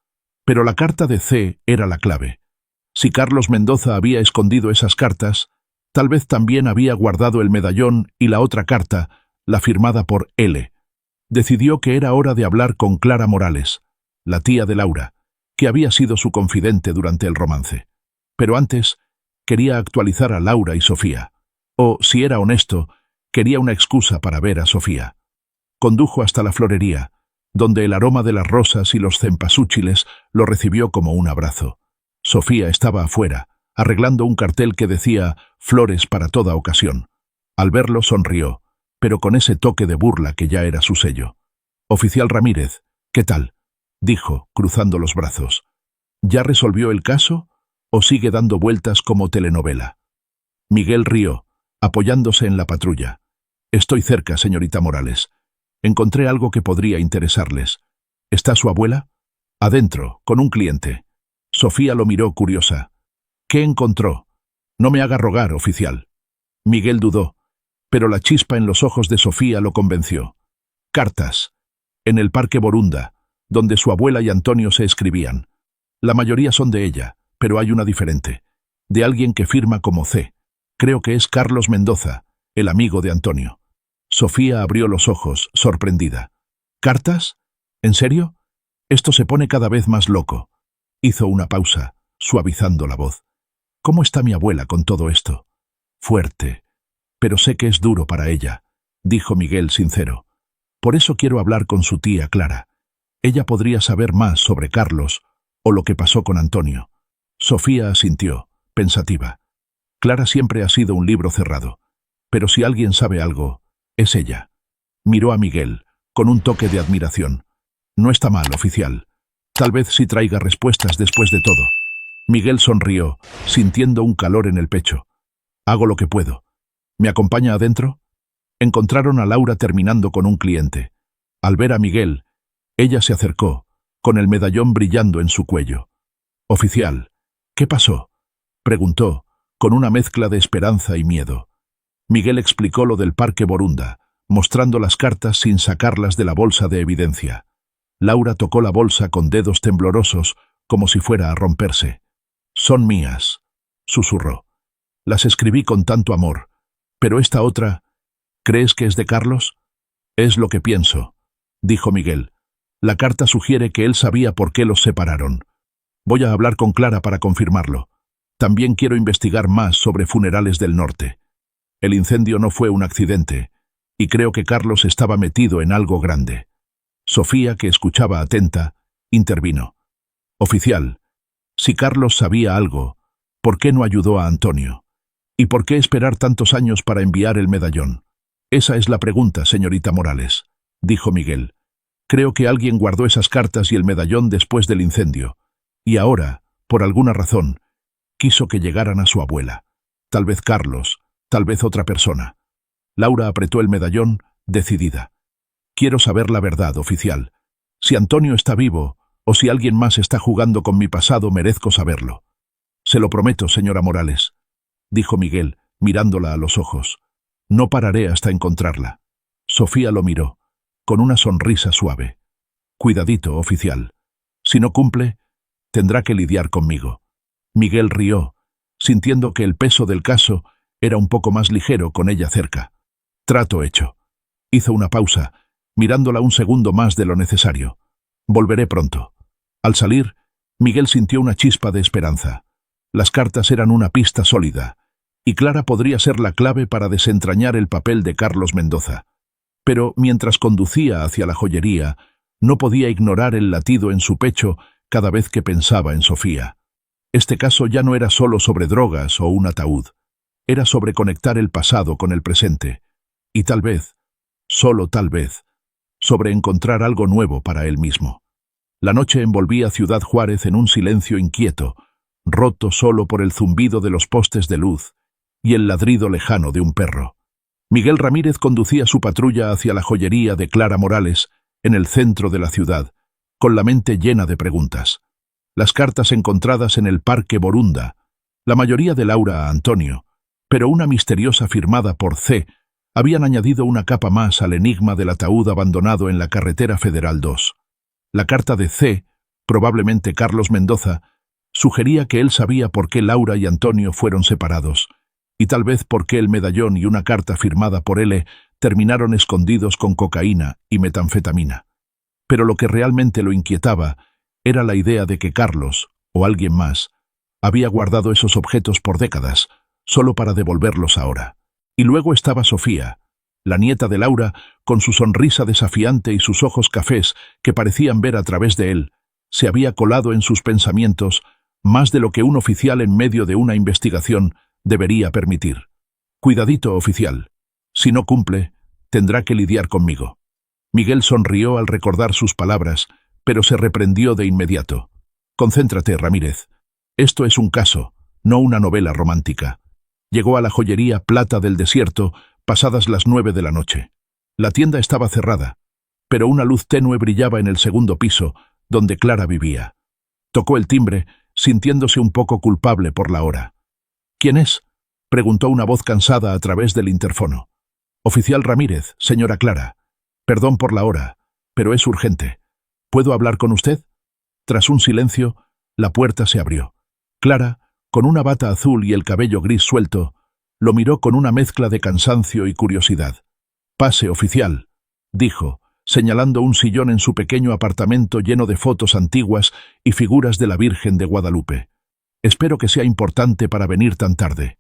Pero la carta de C era la clave. Si Carlos Mendoza había escondido esas cartas, tal vez también había guardado el medallón y la otra carta, la firmada por L. Decidió que era hora de hablar con Clara Morales, la tía de Laura, que había sido su confidente durante el romance. Pero antes, quería actualizar a Laura y Sofía. O, si era honesto, quería una excusa para ver a Sofía. Condujo hasta la florería, donde el aroma de las rosas y los cempasúchiles lo recibió como un abrazo. Sofía estaba afuera, arreglando un cartel que decía «Flores para toda ocasión». Al verlo sonrió, pero con ese toque de burla que ya era su sello. «Oficial Ramírez, ¿qué tal?», dijo, cruzando los brazos. «¿Ya resolvió el caso o sigue dando vueltas como telenovela?» Miguel rió, apoyándose en la patrulla. «Estoy cerca, señorita Morales. Encontré algo que podría interesarles. ¿Está su abuela?» «Adentro, con un cliente». Sofía lo miró curiosa. «¿Qué encontró?» «No me haga rogar, oficial». Miguel dudó, pero la chispa en los ojos de Sofía lo convenció. «Cartas. En el Parque Borunda, donde su abuela y Antonio se escribían. La mayoría son de ella, pero hay una diferente. de alguien que firma como C. Creo que es Carlos Mendoza, el amigo de Antonio. Sofía abrió los ojos, sorprendida. ¿Cartas? ¿En serio? Esto se pone cada vez más loco. Hizo una pausa, suavizando la voz. ¿Cómo está mi abuela con todo esto? Fuerte. Pero sé que es duro para ella, dijo Miguel sincero. Por eso quiero hablar con su tía Clara. Ella podría saber más sobre Carlos o lo que pasó con Antonio. Sofía asintió, pensativa. Clara siempre ha sido un libro cerrado. Pero si alguien sabe algo, es ella. Miró a Miguel, con un toque de admiración. No está mal, oficial. Tal vez sí traiga respuestas después de todo. Miguel sonrió, sintiendo un calor en el pecho. Hago lo que puedo. ¿Me acompaña adentro? Encontraron a Laura terminando con un cliente. Al ver a Miguel, ella se acercó, con el medallón brillando en su cuello. Oficial, ¿qué pasó? Preguntó, con una mezcla de esperanza y miedo. Miguel explicó lo del Parque Borunda, mostrando las cartas sin sacarlas de la bolsa de evidencia. Laura tocó la bolsa con dedos temblorosos, como si fuera a romperse. Son mías, susurró. Las escribí con tanto amor. Pero esta otra, ¿crees que es de Carlos? Es lo que pienso, dijo Miguel. La carta sugiere que él sabía por qué los separaron. Voy a hablar con Clara para confirmarlo. También quiero investigar más sobre Funerales del Norte. El incendio no fue un accidente, y creo que Carlos estaba metido en algo grande. Sofía, que escuchaba atenta, intervino. Oficial, si Carlos sabía algo, ¿por qué no ayudó a Antonio? ¿Y por qué esperar tantos años para enviar el medallón? Esa es la pregunta, señorita Morales, dijo Miguel. Creo que alguien guardó esas cartas y el medallón después del incendio, y ahora, por alguna razón, quiso que llegaran a su abuela. Tal vez Carlos, tal vez otra persona. Laura apretó el medallón, decidida. Quiero saber la verdad, oficial. Si Antonio está vivo, o si alguien más está jugando con mi pasado, merezco saberlo. Se lo prometo, señora Morales, dijo Miguel, mirándola a los ojos. No pararé hasta encontrarla. Sofía lo miró, con una sonrisa suave. Cuidadito, oficial. Si no cumple, tendrá que lidiar conmigo. Miguel rió, sintiendo que el peso del caso era un poco más ligero con ella cerca. Trato hecho. Hizo una pausa, mirándola un segundo más de lo necesario. Volveré pronto. Al salir, Miguel sintió una chispa de esperanza. Las cartas eran una pista sólida, y Clara podría ser la clave para desentrañar el papel de Carlos Mendoza. Pero mientras conducía hacia la joyería, no podía ignorar el latido en su pecho cada vez que pensaba en Sofía. Este caso ya no era solo sobre drogas o un ataúd. Era sobre conectar el pasado con el presente. Y tal vez, solo tal vez, sobre encontrar algo nuevo para él mismo. La noche envolvía Ciudad Juárez en un silencio inquieto, roto solo por el zumbido de los postes de luz y el ladrido lejano de un perro. Miguel Ramírez conducía su patrulla hacia la joyería de Clara Morales, en el centro de la ciudad, con la mente llena de preguntas. Las cartas encontradas en el Parque Borunda, la mayoría de Laura a Antonio, pero una misteriosa firmada por C, habían añadido una capa más al enigma del ataúd abandonado en la carretera Federal 2. La carta de C, probablemente Carlos Mendoza, sugería que él sabía por qué Laura y Antonio fueron separados, y tal vez por qué el medallón y una carta firmada por L terminaron escondidos con cocaína y metanfetamina. Pero lo que realmente lo inquietaba era la idea de que Carlos, o alguien más, había guardado esos objetos por décadas, solo para devolverlos ahora. Y luego estaba Sofía, la nieta de Laura, con su sonrisa desafiante y sus ojos cafés que parecían ver a través de él. Se había colado en sus pensamientos más de lo que un oficial en medio de una investigación debería permitir. Cuidadito, oficial. Si no cumple, tendrá que lidiar conmigo. Miguel sonrió al recordar sus palabras, pero se reprendió de inmediato. Concéntrate, Ramírez. Esto es un caso, no una novela romántica. Llegó a la joyería Plata del Desierto pasadas las 9 de la noche. La tienda estaba cerrada, pero una luz tenue brillaba en el segundo piso, donde Clara vivía. Tocó el timbre, sintiéndose un poco culpable por la hora. ¿Quién es?, preguntó una voz cansada a través del interfono. Oficial Ramírez, señora Clara. Perdón por la hora, pero es urgente. ¿Puedo hablar con usted? Tras un silencio, la puerta se abrió. Clara, con una bata azul y el cabello gris suelto, lo miró con una mezcla de cansancio y curiosidad. «Pase, oficial», dijo, señalando un sillón en su pequeño apartamento lleno de fotos antiguas y figuras de la Virgen de Guadalupe. «Espero que sea importante para venir tan tarde».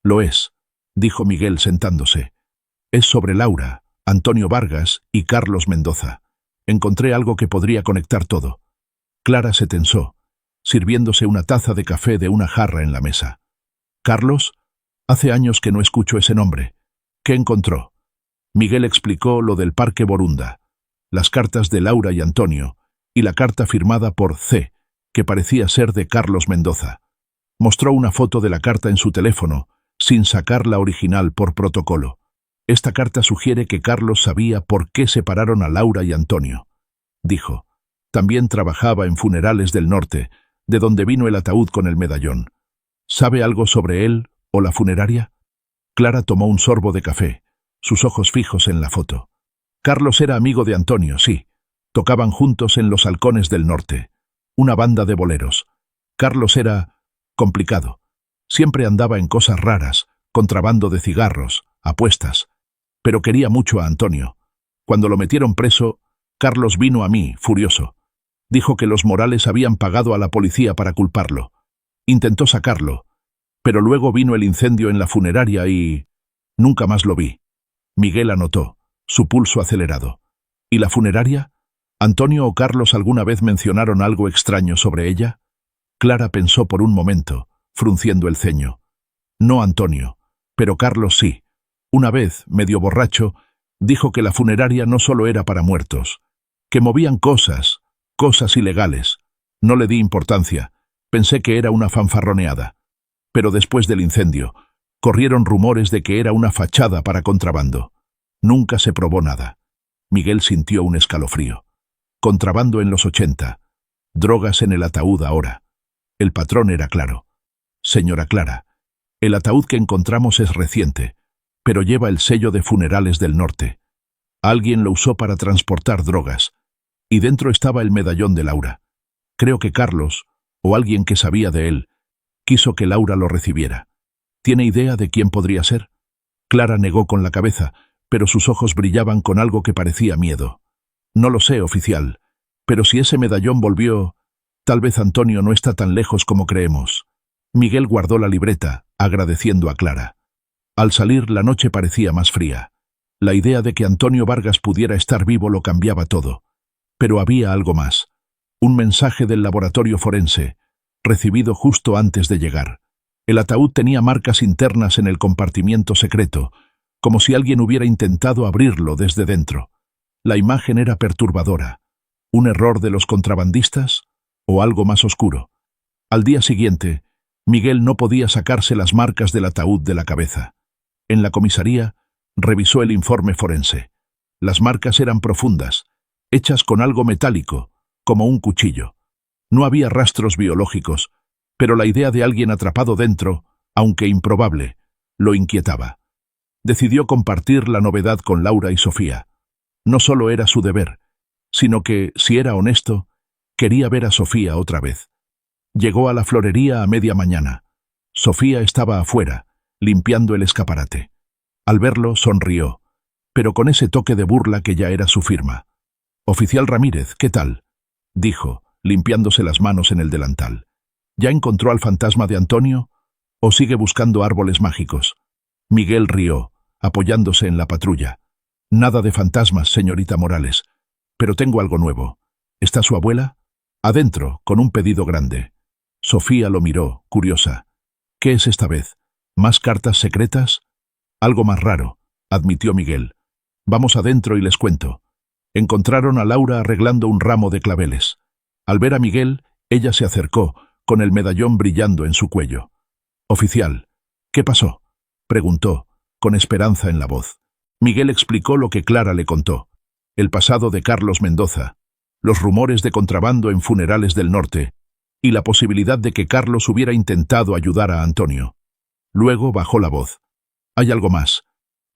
«Lo es», dijo Miguel sentándose. «Es sobre Laura, Antonio Vargas y Carlos Mendoza. Encontré algo que podría conectar todo». Clara se tensó, sirviéndose una taza de café de una jarra en la mesa. «¿Carlos? Hace años que no escucho ese nombre. ¿Qué encontró?» Miguel explicó lo del Parque Borunda, las cartas de Laura y Antonio, y la carta firmada por C, que parecía ser de Carlos Mendoza. Mostró una foto de la carta en su teléfono, sin sacar la original por protocolo. «Esta carta sugiere que Carlos sabía por qué separaron a Laura y Antonio», dijo. «También trabajaba en Funerales del Norte, de donde vino el ataúd con el medallón. ¿Sabe algo sobre él o la funeraria?» Clara tomó un sorbo de café, sus ojos fijos en la foto. «Carlos era amigo de Antonio, sí. Tocaban juntos en Los Halcones del Norte, una banda de boleros. Carlos era complicado. Siempre andaba en cosas raras, contrabando de cigarros, apuestas. Pero quería mucho a Antonio. Cuando lo metieron preso, Carlos vino a mí, furioso. Dijo que los Morales habían pagado a la policía para culparlo. Intentó sacarlo, pero luego vino el incendio en la funeraria y... nunca más lo vi». Miguel anotó, su pulso acelerado. «¿Y la funeraria? ¿Antonio o Carlos alguna vez mencionaron algo extraño sobre ella?» Clara pensó por un momento, frunciendo el ceño. «No Antonio, pero Carlos sí. Una vez, medio borracho, dijo que la funeraria no solo era para muertos, que movían cosas ilegales. No le di importancia, pensé que era una fanfarroneada. Pero después del incendio, corrieron rumores de que era una fachada para contrabando. Nunca se probó nada». Miguel sintió un escalofrío. Contrabando en los 80, drogas en el ataúd ahora. El patrón era claro. «Señora Clara, el ataúd que encontramos es reciente, pero lleva el sello de Funerales del Norte. Alguien lo usó para transportar drogas, y dentro estaba el medallón de Laura. Creo que Carlos, o alguien que sabía de él, quiso que Laura lo recibiera. ¿Tiene idea de quién podría ser?» Clara negó con la cabeza, pero sus ojos brillaban con algo que parecía miedo. «No lo sé, oficial, pero si ese medallón volvió, tal vez Antonio no está tan lejos como creemos». Miguel guardó la libreta, agradeciendo a Clara. Al salir, la noche parecía más fría. La idea de que Antonio Vargas pudiera estar vivo lo cambiaba todo. Pero había algo más. Un mensaje del laboratorio forense, recibido justo antes de llegar. El ataúd tenía marcas internas en el compartimiento secreto, como si alguien hubiera intentado abrirlo desde dentro. La imagen era perturbadora. ¿Un error de los contrabandistas? ¿O algo más oscuro? Al día siguiente, Miguel no podía sacarse las marcas del ataúd de la cabeza. En la comisaría, revisó el informe forense. Las marcas eran profundas, hechas con algo metálico, como un cuchillo. No había rastros biológicos, pero la idea de alguien atrapado dentro, aunque improbable, lo inquietaba. Decidió compartir la novedad con Laura y Sofía. No solo era su deber, sino que, si era honesto, quería ver a Sofía otra vez. Llegó a la florería a media mañana. Sofía estaba afuera, limpiando el escaparate. Al verlo, sonrió, pero con ese toque de burla que ya era su firma. «Oficial Ramírez, ¿qué tal?», dijo, limpiándose las manos en el delantal. «¿Ya encontró al fantasma de Antonio? ¿O sigue buscando árboles mágicos?» Miguel rió, apoyándose en la patrulla. «Nada de fantasmas, señorita Morales. Pero tengo algo nuevo. ¿Está su abuela?» «Adentro, con un pedido grande». Sofía lo miró, curiosa. «¿Qué es esta vez? ¿Más cartas secretas?» «Algo más raro», admitió Miguel. «Vamos adentro y les cuento». Encontraron a Laura arreglando un ramo de claveles. Al ver a Miguel, ella se acercó, con el medallón brillando en su cuello. «Oficial, ¿qué pasó?», preguntó, con esperanza en la voz. Miguel explicó lo que Clara le contó. El pasado de Carlos Mendoza, los rumores de contrabando en Funerales del Norte, y la posibilidad de que Carlos hubiera intentado ayudar a Antonio. Luego bajó la voz. «Hay algo más.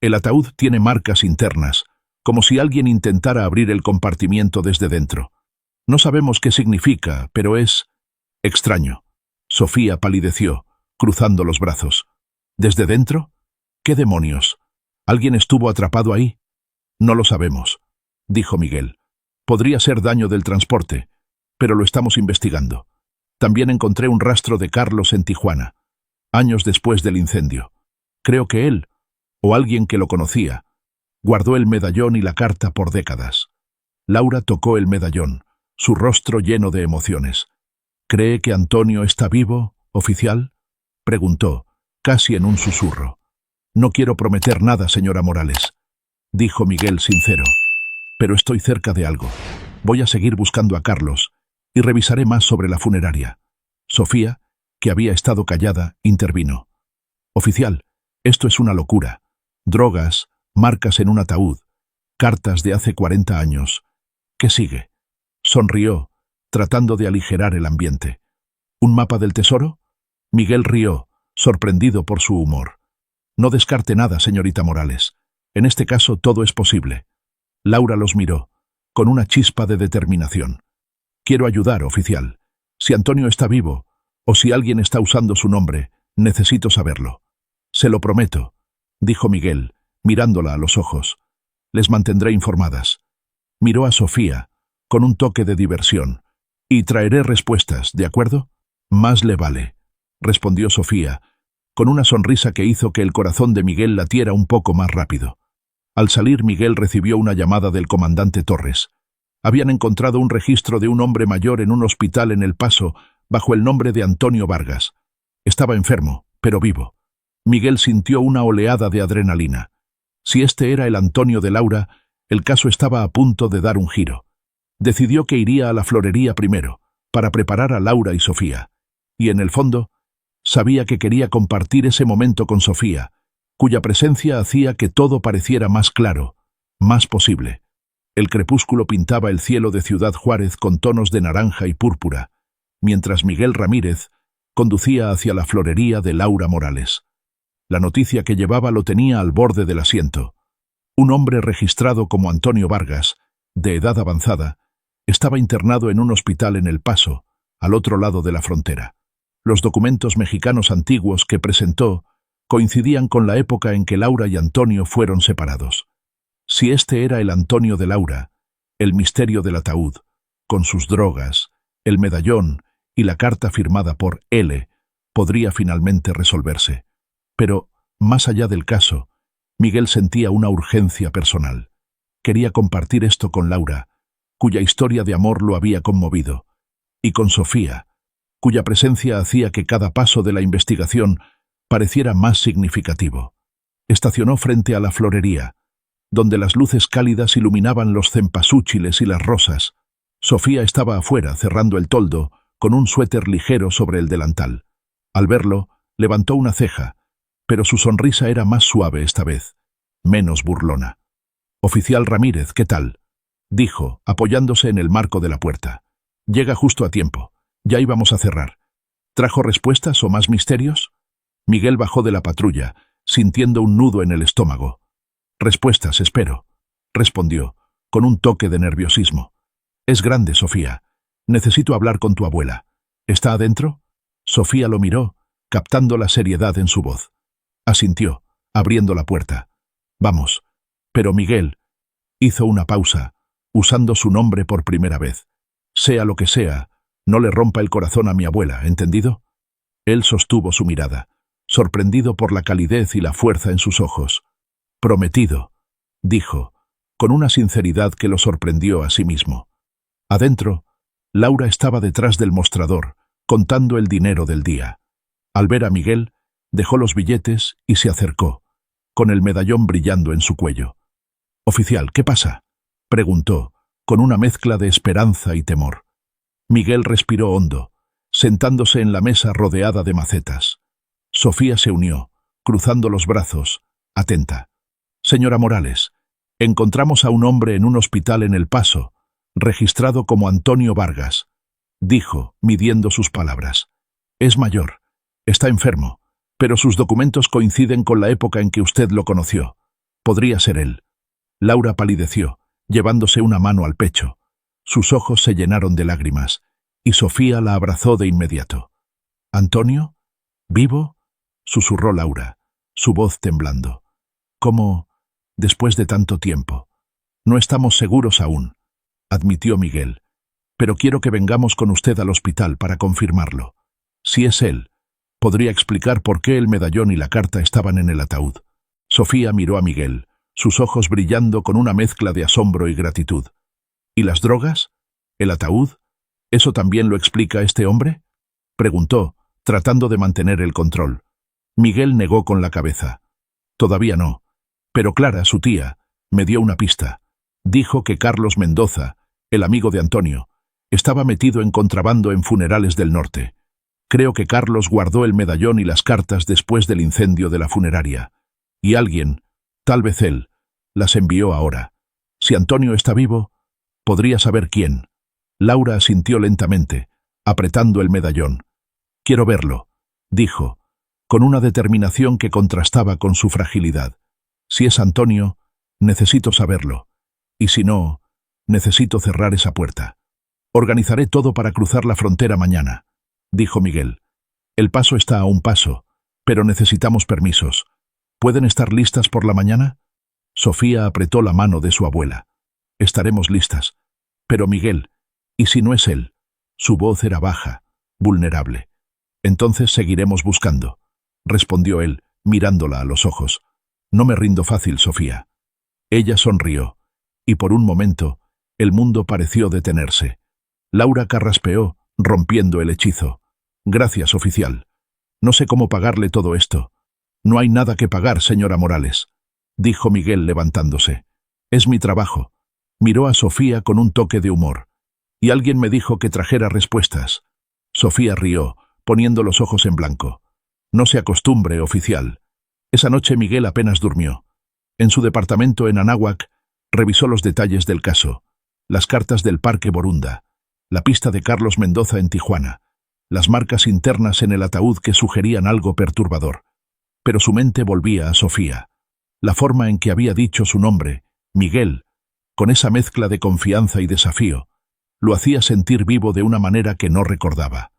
El ataúd tiene marcas internas, como si alguien intentara abrir el compartimiento desde dentro. No sabemos qué significa, pero es extraño». Sofía palideció, cruzando los brazos. ¿Desde dentro? ¿Qué demonios? ¿Alguien estuvo atrapado ahí? No lo sabemos, dijo Miguel. Podría ser daño del transporte, pero lo estamos investigando. También encontré un rastro de Carlos en Tijuana, años después del incendio. Creo que él, o alguien que lo conocía, guardó el medallón y la carta por décadas. Laura tocó el medallón, su rostro lleno de emociones. ¿Cree que Antonio está vivo, oficial?, preguntó, casi en un susurro. No quiero prometer nada, señora Morales, dijo Miguel sincero, pero estoy cerca de algo. Voy a seguir buscando a Carlos y revisaré más sobre la funeraria. Sofía, que había estado callada, intervino. Oficial, esto es una locura. Drogas, marcas en un ataúd, cartas de hace 40 años. ¿Qué sigue? Sonrió, tratando de aligerar el ambiente. ¿Un mapa del tesoro? Miguel rió, sorprendido por su humor. No descarte nada, señorita Morales. En este caso todo es posible. Laura los miró, con una chispa de determinación. Quiero ayudar, oficial. Si Antonio está vivo, o si alguien está usando su nombre, necesito saberlo. Se lo prometo, dijo Miguel, mirándola a los ojos. Les mantendré informadas. Miró a Sofía, con un toque de diversión. Y traeré respuestas, ¿de acuerdo? Más le vale, respondió Sofía, con una sonrisa que hizo que el corazón de Miguel latiera un poco más rápido. Al salir, Miguel recibió una llamada del comandante Torres. Habían encontrado un registro de un hombre mayor en un hospital en El Paso, bajo el nombre de Antonio Vargas. Estaba enfermo, pero vivo. Miguel sintió una oleada de adrenalina. Si este era el Antonio de Laura, el caso estaba a punto de dar un giro. Decidió que iría a la florería primero, para preparar a Laura y Sofía. Y en el fondo, sabía que quería compartir ese momento con Sofía, cuya presencia hacía que todo pareciera más claro, más posible. El crepúsculo pintaba el cielo de Ciudad Juárez con tonos de naranja y púrpura, mientras Miguel Ramírez conducía hacia la florería de Laura Morales. La noticia que llevaba lo tenía al borde del asiento. Un hombre registrado como Antonio Vargas, de edad avanzada, estaba internado en un hospital en El Paso, al otro lado de la frontera. Los documentos mexicanos antiguos que presentó coincidían con la época en que Laura y Antonio fueron separados. Si este era el Antonio de Laura, el misterio del ataúd, con sus drogas, el medallón y la carta firmada por L, podría finalmente resolverse. Pero, más allá del caso, Miguel sentía una urgencia personal. Quería compartir esto con Laura, cuya historia de amor lo había conmovido, y con Sofía, cuya presencia hacía que cada paso de la investigación pareciera más significativo. Estacionó frente a la florería, donde las luces cálidas iluminaban los cempasúchiles y las rosas. Sofía estaba afuera, cerrando el toldo, con un suéter ligero sobre el delantal. Al verlo, levantó una ceja, pero su sonrisa era más suave esta vez, menos burlona. «Oficial Ramírez, ¿qué tal?», dijo, apoyándose en el marco de la puerta. «Llega justo a tiempo. Ya íbamos a cerrar. ¿Trajo respuestas o más misterios?». Miguel bajó de la patrulla, sintiendo un nudo en el estómago. «Respuestas, espero», respondió, con un toque de nerviosismo. «Es grande, Sofía. Necesito hablar con tu abuela. ¿Está adentro?». Sofía lo miró, captando la seriedad en su voz. Asintió, abriendo la puerta. «Vamos». Pero Miguel hizo una pausa, usando su nombre por primera vez. «Sea lo que sea, no le rompa el corazón a mi abuela, ¿entendido?». Él sostuvo su mirada, sorprendido por la calidez y la fuerza en sus ojos. «Prometido», dijo, con una sinceridad que lo sorprendió a sí mismo. Adentro, Laura estaba detrás del mostrador, contando el dinero del día. Al ver a Miguel, dejó los billetes y se acercó, con el medallón brillando en su cuello. «Oficial, ¿qué pasa?», preguntó, con una mezcla de esperanza y temor. Miguel respiró hondo, sentándose en la mesa rodeada de macetas. Sofía se unió, cruzando los brazos, atenta. «Señora Morales, encontramos a un hombre en un hospital en El Paso, registrado como Antonio Vargas», dijo, midiendo sus palabras. «Es mayor, está enfermo, pero sus documentos coinciden con la época en que usted lo conoció. Podría ser él». Laura palideció, llevándose una mano al pecho. Sus ojos se llenaron de lágrimas, y Sofía la abrazó de inmediato. «¿Antonio?», ¿Vivo?, susurró Laura, su voz temblando. ¿Cómo, después de tanto tiempo? No estamos seguros aún, admitió Miguel, pero quiero que vengamos con usted al hospital para confirmarlo. Si es él, podría explicar por qué el medallón y la carta estaban en el ataúd. Sofía miró a Miguel, sus ojos brillando con una mezcla de asombro y gratitud. ¿Y las drogas? ¿El ataúd? ¿Eso también lo explica este hombre?, preguntó, tratando de mantener el control. Miguel negó con la cabeza. Todavía no. Pero Clara, su tía, me dio una pista. Dijo que Carlos Mendoza, el amigo de Antonio, estaba metido en contrabando en funerales del norte. Creo que Carlos guardó el medallón y las cartas después del incendio de la funeraria. Y alguien, tal vez él, las envió ahora. Si Antonio está vivo, podría saber quién. Laura asintió lentamente, apretando el medallón. Quiero verlo, dijo, con una determinación que contrastaba con su fragilidad. Si es Antonio, necesito saberlo. Y si no, necesito cerrar esa puerta. Organizaré todo para cruzar la frontera mañana, dijo Miguel. El paso está a un paso, pero necesitamos permisos. ¿Pueden estar listas por la mañana? Sofía apretó la mano de su abuela. Estaremos listas. Pero Miguel, ¿y si no es él? Su voz era baja, vulnerable. Entonces seguiremos buscando, respondió él, mirándola a los ojos. No me rindo fácil, Sofía. Ella sonrió, y por un momento, el mundo pareció detenerse. Laura carraspeó, rompiendo el hechizo. Gracias, oficial. No sé cómo pagarle todo esto. No hay nada que pagar, señora Morales, dijo Miguel levantándose. Es mi trabajo. Miró a Sofía con un toque de humor. Y alguien me dijo que trajera respuestas. Sofía rió, poniendo los ojos en blanco. No se acostumbre, oficial. Esa noche Miguel apenas durmió. En su departamento en Anáhuac, revisó los detalles del caso, las cartas del Parque Borunda, la pista de Carlos Mendoza en Tijuana, las marcas internas en el ataúd que sugerían algo perturbador. Pero su mente volvía a Sofía. La forma en que había dicho su nombre, Miguel, con esa mezcla de confianza y desafío, lo hacía sentir vivo de una manera que no recordaba.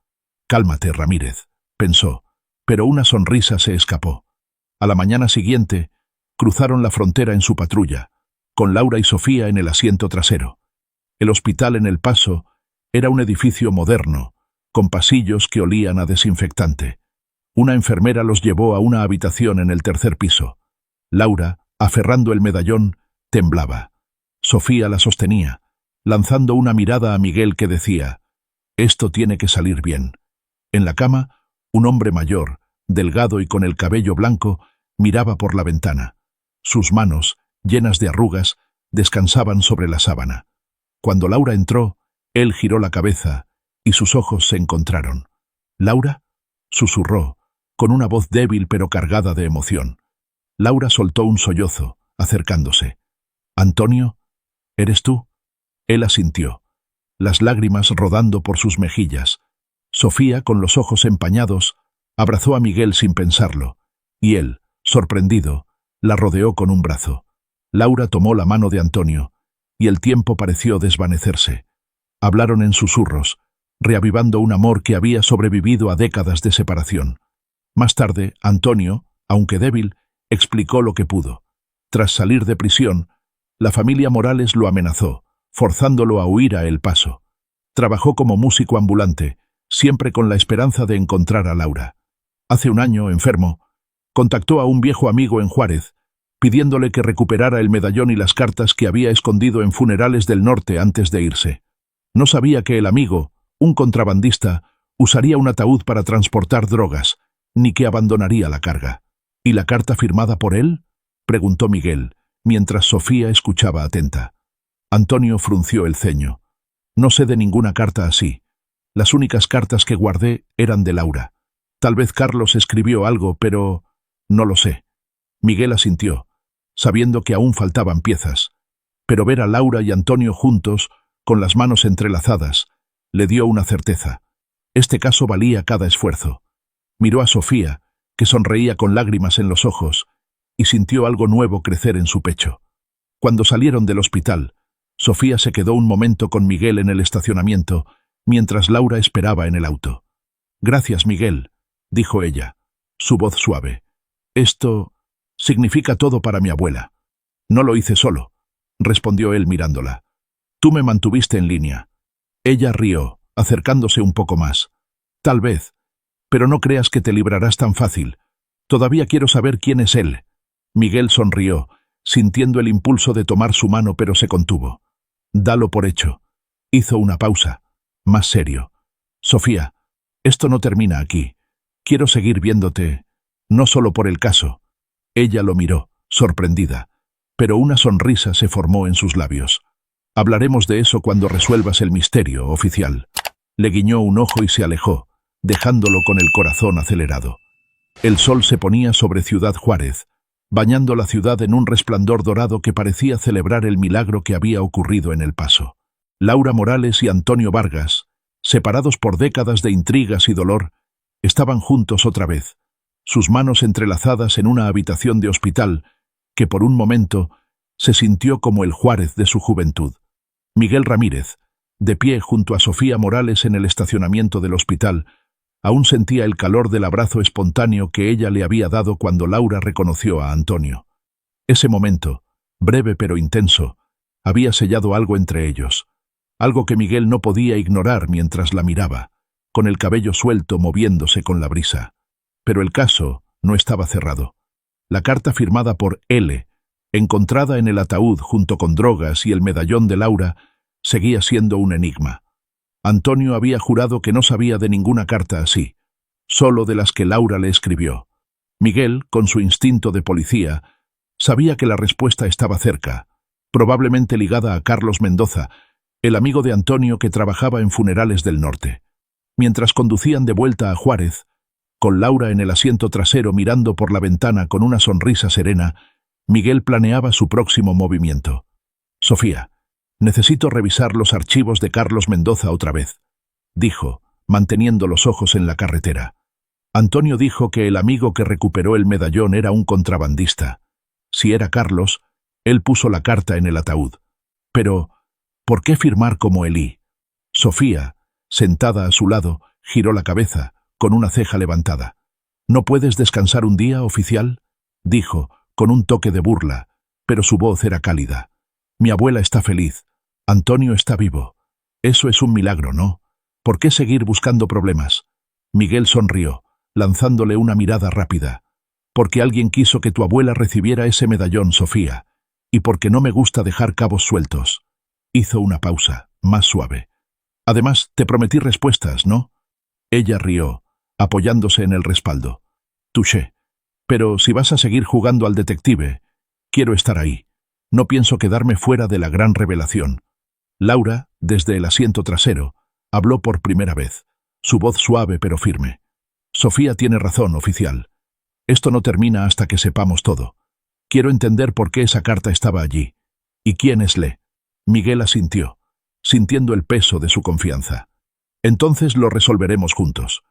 Cálmate, Ramírez, pensó, pero una sonrisa se escapó. A la mañana siguiente, cruzaron la frontera en su patrulla, con Laura y Sofía en el asiento trasero. El hospital en El Paso era un edificio moderno, con pasillos que olían a desinfectante. Una enfermera los llevó a una habitación en el tercer piso. Laura, aferrando el medallón, temblaba. Sofía la sostenía, lanzando una mirada a Miguel que decía, «Esto tiene que salir bien». En la cama, un hombre mayor, delgado y con el cabello blanco, miraba por la ventana. Sus manos, llenas de arrugas, descansaban sobre la sábana. Cuando Laura entró, él giró la cabeza y sus ojos se encontraron. «¿Laura?», susurró, con una voz débil pero cargada de emoción. Laura soltó un sollozo, acercándose. «¿Antonio? ¿Eres tú?». Él asintió, las lágrimas rodando por sus mejillas. Sofía, con los ojos empañados, abrazó a Miguel sin pensarlo, y él, sorprendido, la rodeó con un brazo. Laura tomó la mano de Antonio, y el tiempo pareció desvanecerse. Hablaron en susurros, reavivando un amor que había sobrevivido a décadas de separación. Más tarde, Antonio, aunque débil, explicó lo que pudo. Tras salir de prisión, la familia Morales lo amenazó, forzándolo a huir a El Paso. Trabajó como músico ambulante, siempre con la esperanza de encontrar a Laura. Hace un año, enfermo, contactó a un viejo amigo en Juárez, pidiéndole que recuperara el medallón y las cartas que había escondido en funerales del norte antes de irse. No sabía que el amigo, un contrabandista, usaría un ataúd para transportar drogas, ni que abandonaría la carga. ¿Y la carta firmada por él?, preguntó Miguel, mientras Sofía escuchaba atenta. Antonio frunció el ceño. No sé de ninguna carta así. Las únicas cartas que guardé eran de Laura. Tal vez Carlos escribió algo, pero no lo sé. Miguel asintió, sabiendo que aún faltaban piezas. Pero ver a Laura y Antonio juntos, con las manos entrelazadas, le dio una certeza. Este caso valía cada esfuerzo. Miró a Sofía, que sonreía con lágrimas en los ojos, y sintió algo nuevo crecer en su pecho. Cuando salieron del hospital, Sofía se quedó un momento con Miguel en el estacionamiento, mientras Laura esperaba en el auto. «Gracias, Miguel», dijo ella. su voz suave. Esto significa todo para mi abuela. No lo hice solo, respondió él mirándola. Tú me mantuviste en línea. Ella rió, acercándose un poco más. Tal vez, pero no creas que te librarás tan fácil. Todavía quiero saber quién es él. Miguel sonrió, sintiendo el impulso de tomar su mano, pero se contuvo. Dalo por hecho. Hizo una pausa, más serio. Sofía, esto no termina aquí. Quiero seguir viéndote, no solo por el caso. Ella lo miró, sorprendida, pero una sonrisa se formó en sus labios. Hablaremos de eso cuando resuelvas el misterio, oficial. Le guiñó un ojo y se alejó, dejándolo con el corazón acelerado. El sol se ponía sobre Ciudad Juárez, bañando la ciudad en un resplandor dorado que parecía celebrar el milagro que había ocurrido en El Paso. Laura Morales y Antonio Vargas, separados por décadas de intrigas y dolor, estaban juntos otra vez, sus manos entrelazadas en una habitación de hospital que por un momento se sintió como el Juárez de su juventud. Miguel Ramírez, de pie junto a Sofía Morales en el estacionamiento del hospital, aún sentía el calor del abrazo espontáneo que ella le había dado cuando Laura reconoció a Antonio. Ese momento, breve pero intenso, había sellado algo entre ellos, algo que Miguel no podía ignorar mientras la miraba, con el cabello suelto moviéndose con la brisa. Pero el caso no estaba cerrado. La carta firmada por L, encontrada en el ataúd junto con drogas y el medallón de Laura, seguía siendo un enigma. Antonio había jurado que no sabía de ninguna carta así, solo de las que Laura le escribió. Miguel, con su instinto de policía, sabía que la respuesta estaba cerca, probablemente ligada a Carlos Mendoza, el amigo de Antonio que trabajaba en Funerales del Norte. Mientras conducían de vuelta a Juárez, con Laura en el asiento trasero mirando por la ventana con una sonrisa serena, Miguel planeaba su próximo movimiento. Sofía, necesito revisar los archivos de Carlos Mendoza otra vez, dijo, manteniendo los ojos en la carretera. Antonio dijo que el amigo que recuperó el medallón era un contrabandista. Si era Carlos, él puso la carta en el ataúd. Pero, ¿por qué firmar como Elí? Sofía, sentada a su lado, giró la cabeza, con una ceja levantada. ¿No puedes descansar un día, oficial?, dijo, con un toque de burla, pero su voz era cálida. Mi abuela está feliz. Antonio está vivo. Eso es un milagro, ¿no? ¿Por qué seguir buscando problemas? Miguel sonrió, lanzándole una mirada rápida. Porque alguien quiso que tu abuela recibiera ese medallón, Sofía, y porque no me gusta dejar cabos sueltos. Hizo una pausa, más suave. Además, te prometí respuestas, ¿no? Ella rió, apoyándose en el respaldo. Touché. Pero si vas a seguir jugando al detective, quiero estar ahí. No pienso quedarme fuera de la gran revelación. Laura, desde el asiento trasero, habló por primera vez, su voz suave pero firme. Sofía tiene razón, oficial. Esto no termina hasta que sepamos todo. Quiero entender por qué esa carta estaba allí. ¿Y quién es Le? Miguel asintió, sintiendo el peso de su confianza. Entonces lo resolveremos juntos.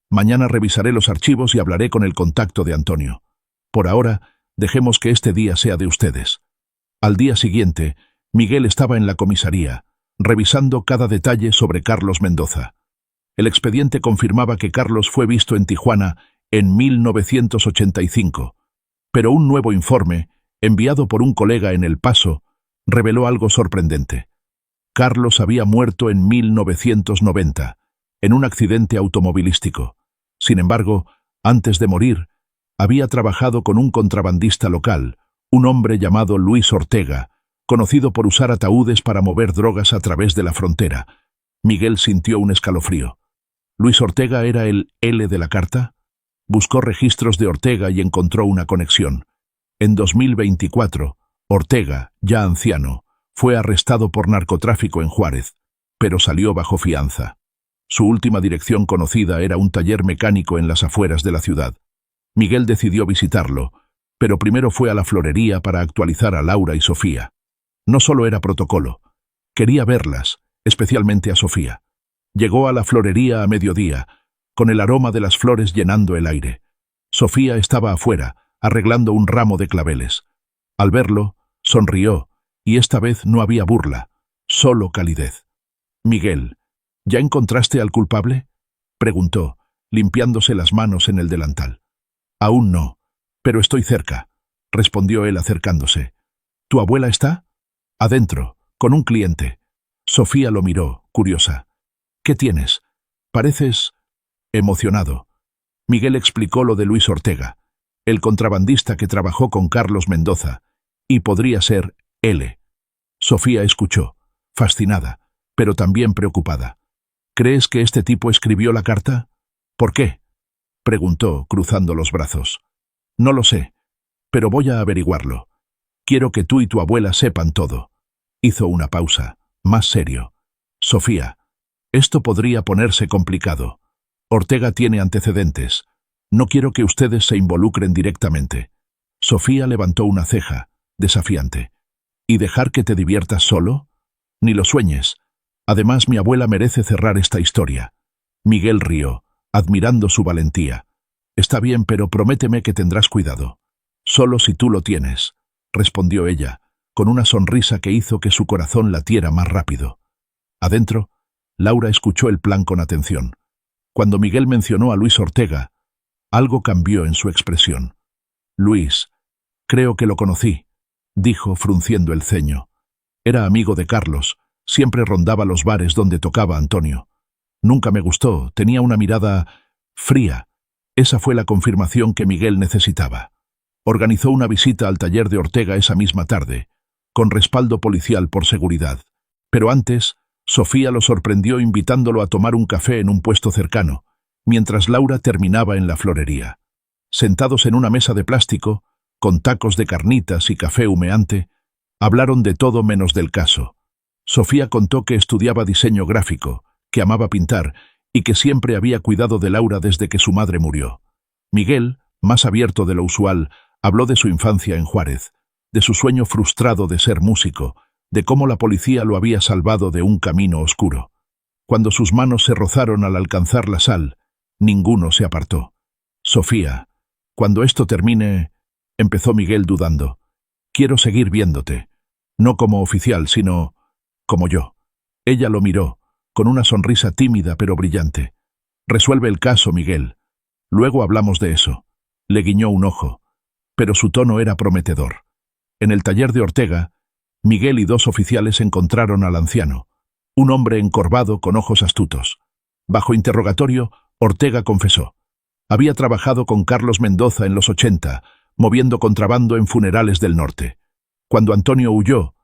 Mañana revisaré los archivos y hablaré con el contacto de Antonio. Por ahora, dejemos que este día sea de ustedes. Al día siguiente, Miguel estaba en la comisaría, revisando cada detalle sobre Carlos Mendoza. El expediente confirmaba que Carlos fue visto en Tijuana en 1985, pero un nuevo informe, enviado por un colega en El Paso, reveló algo sorprendente. Carlos había muerto en 1990, en un accidente automovilístico. Sin embargo, antes de morir, había trabajado con un contrabandista local, un hombre llamado Luis Ortega, conocido por usar ataúdes para mover drogas a través de la frontera. Miguel sintió un escalofrío. ¿Luis Ortega era el L de la carta? Buscó registros de Ortega y encontró una conexión. En 2024, Ortega, ya anciano, fue arrestado por narcotráfico en Juárez, pero salió bajo fianza. Su última dirección conocida era un taller mecánico en las afueras de la ciudad. Miguel decidió visitarlo, pero primero fue a la florería para actualizar a Laura y Sofía. No solo era protocolo, quería verlas, especialmente a Sofía. Llegó a la florería a mediodía, con el aroma de las flores llenando el aire. Sofía estaba afuera, arreglando un ramo de claveles. Al verlo, sonrió, y esta vez no había burla, solo calidez. Miguel, ¿ya encontraste al culpable?, preguntó, limpiándose las manos en el delantal. Aún no, pero estoy cerca, respondió él acercándose. ¿Tu abuela está? Adentro, con un cliente. Sofía lo miró, curiosa. ¿Qué tienes? Pareces emocionado. Miguel explicó lo de Luis Ortega, el contrabandista que trabajó con Carlos Mendoza, y podría ser L. Sofía escuchó, fascinada, pero también preocupada. ¿Crees que este tipo escribió la carta? ¿Por qué? Preguntó, cruzando los brazos. No lo sé, pero voy a averiguarlo. Quiero que tú y tu abuela sepan todo. Hizo una pausa, más serio. Sofía, esto podría ponerse complicado. Ortega tiene antecedentes. No quiero que ustedes se involucren directamente. Sofía levantó una ceja, desafiante. ¿Y dejar que te diviertas solo? Ni lo sueñes. Además, mi abuela merece cerrar esta historia. Miguel rió, admirando su valentía. Está bien, pero prométeme que tendrás cuidado. Solo si tú lo tienes, respondió ella, con una sonrisa que hizo que su corazón latiera más rápido. Adentro, Laura escuchó el plan con atención. Cuando Miguel mencionó a Luis Ortega, algo cambió en su expresión. Luis, creo que lo conocí, dijo frunciendo el ceño. Era amigo de Carlos, siempre rondaba los bares donde tocaba Antonio. Nunca me gustó, tenía una mirada fría. Esa fue la confirmación que Miguel necesitaba. Organizó una visita al taller de Ortega esa misma tarde, con respaldo policial por seguridad. Pero antes, Sofía lo sorprendió invitándolo a tomar un café en un puesto cercano, mientras Laura terminaba en la florería. Sentados en una mesa de plástico, con tacos de carnitas y café humeante, hablaron de todo menos del caso. Sofía contó que estudiaba diseño gráfico, que amaba pintar y que siempre había cuidado de Laura desde que su madre murió. Miguel, más abierto de lo usual, habló de su infancia en Juárez, de su sueño frustrado de ser músico, de cómo la policía lo había salvado de un camino oscuro. Cuando sus manos se rozaron al alcanzar la sal, ninguno se apartó. Sofía, cuando esto termine, empezó Miguel dudando. Quiero seguir viéndote, no como oficial, sino como yo. Ella lo miró, con una sonrisa tímida pero brillante. Resuelve el caso, Miguel. Luego hablamos de eso. Le guiñó un ojo, pero su tono era prometedor. En el taller de Ortega, Miguel y dos oficiales encontraron al anciano, un hombre encorvado con ojos astutos. Bajo interrogatorio, Ortega confesó. Había trabajado con Carlos Mendoza en los 80, moviendo contrabando en funerales del norte. Cuando Antonio huyó,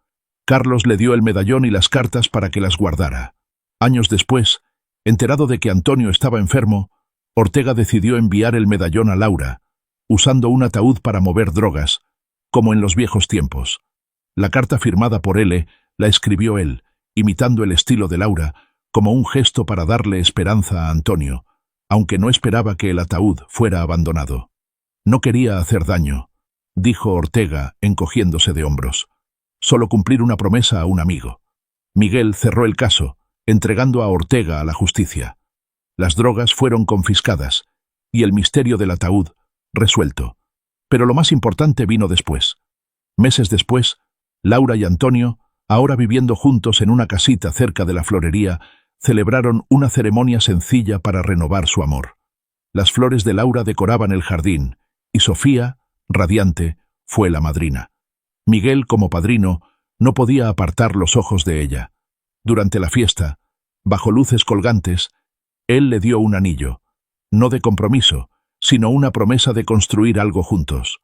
Carlos le dio el medallón y las cartas para que las guardara. Años después, enterado de que Antonio estaba enfermo, Ortega decidió enviar el medallón a Laura, usando un ataúd para mover drogas, como en los viejos tiempos. La carta firmada por L la escribió él, imitando el estilo de Laura, como un gesto para darle esperanza a Antonio, aunque no esperaba que el ataúd fuera abandonado. No quería hacer daño, dijo Ortega, encogiéndose de hombros. Solo cumplir una promesa a un amigo. Miguel cerró el caso, entregando a Ortega a la justicia. Las drogas fueron confiscadas, y el misterio del ataúd resuelto. Pero lo más importante vino después. Meses después, Laura y Antonio, ahora viviendo juntos en una casita cerca de la florería, celebraron una ceremonia sencilla para renovar su amor. Las flores de Laura decoraban el jardín, y Sofía, radiante, fue la madrina. Miguel, como padrino, no podía apartar los ojos de ella. Durante la fiesta, bajo luces colgantes, él le dio un anillo, no de compromiso, sino una promesa de construir algo juntos.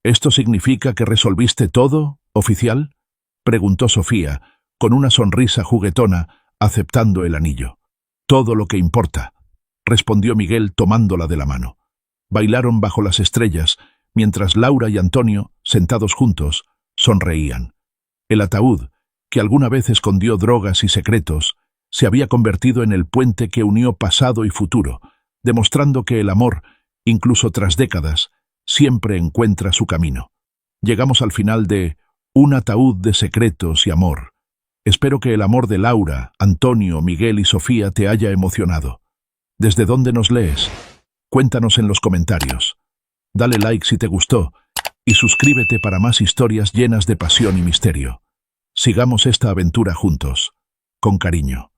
¿Esto significa que resolviste todo, oficial?, preguntó Sofía, con una sonrisa juguetona, aceptando el anillo. Todo lo que importa, respondió Miguel tomándola de la mano. Bailaron bajo las estrellas, mientras Laura y Antonio, sentados juntos, sonreían. El ataúd, que alguna vez escondió drogas y secretos, se había convertido en el puente que unió pasado y futuro, demostrando que el amor, incluso tras décadas, siempre encuentra su camino. Llegamos al final de Un ataúd de secretos y amor. Espero que el amor de Laura, Antonio, Miguel y Sofía te haya emocionado. ¿Desde dónde nos lees? Cuéntanos en los comentarios. Dale like si te gustó y suscríbete para más historias llenas de pasión y misterio. Sigamos esta aventura juntos. Con cariño.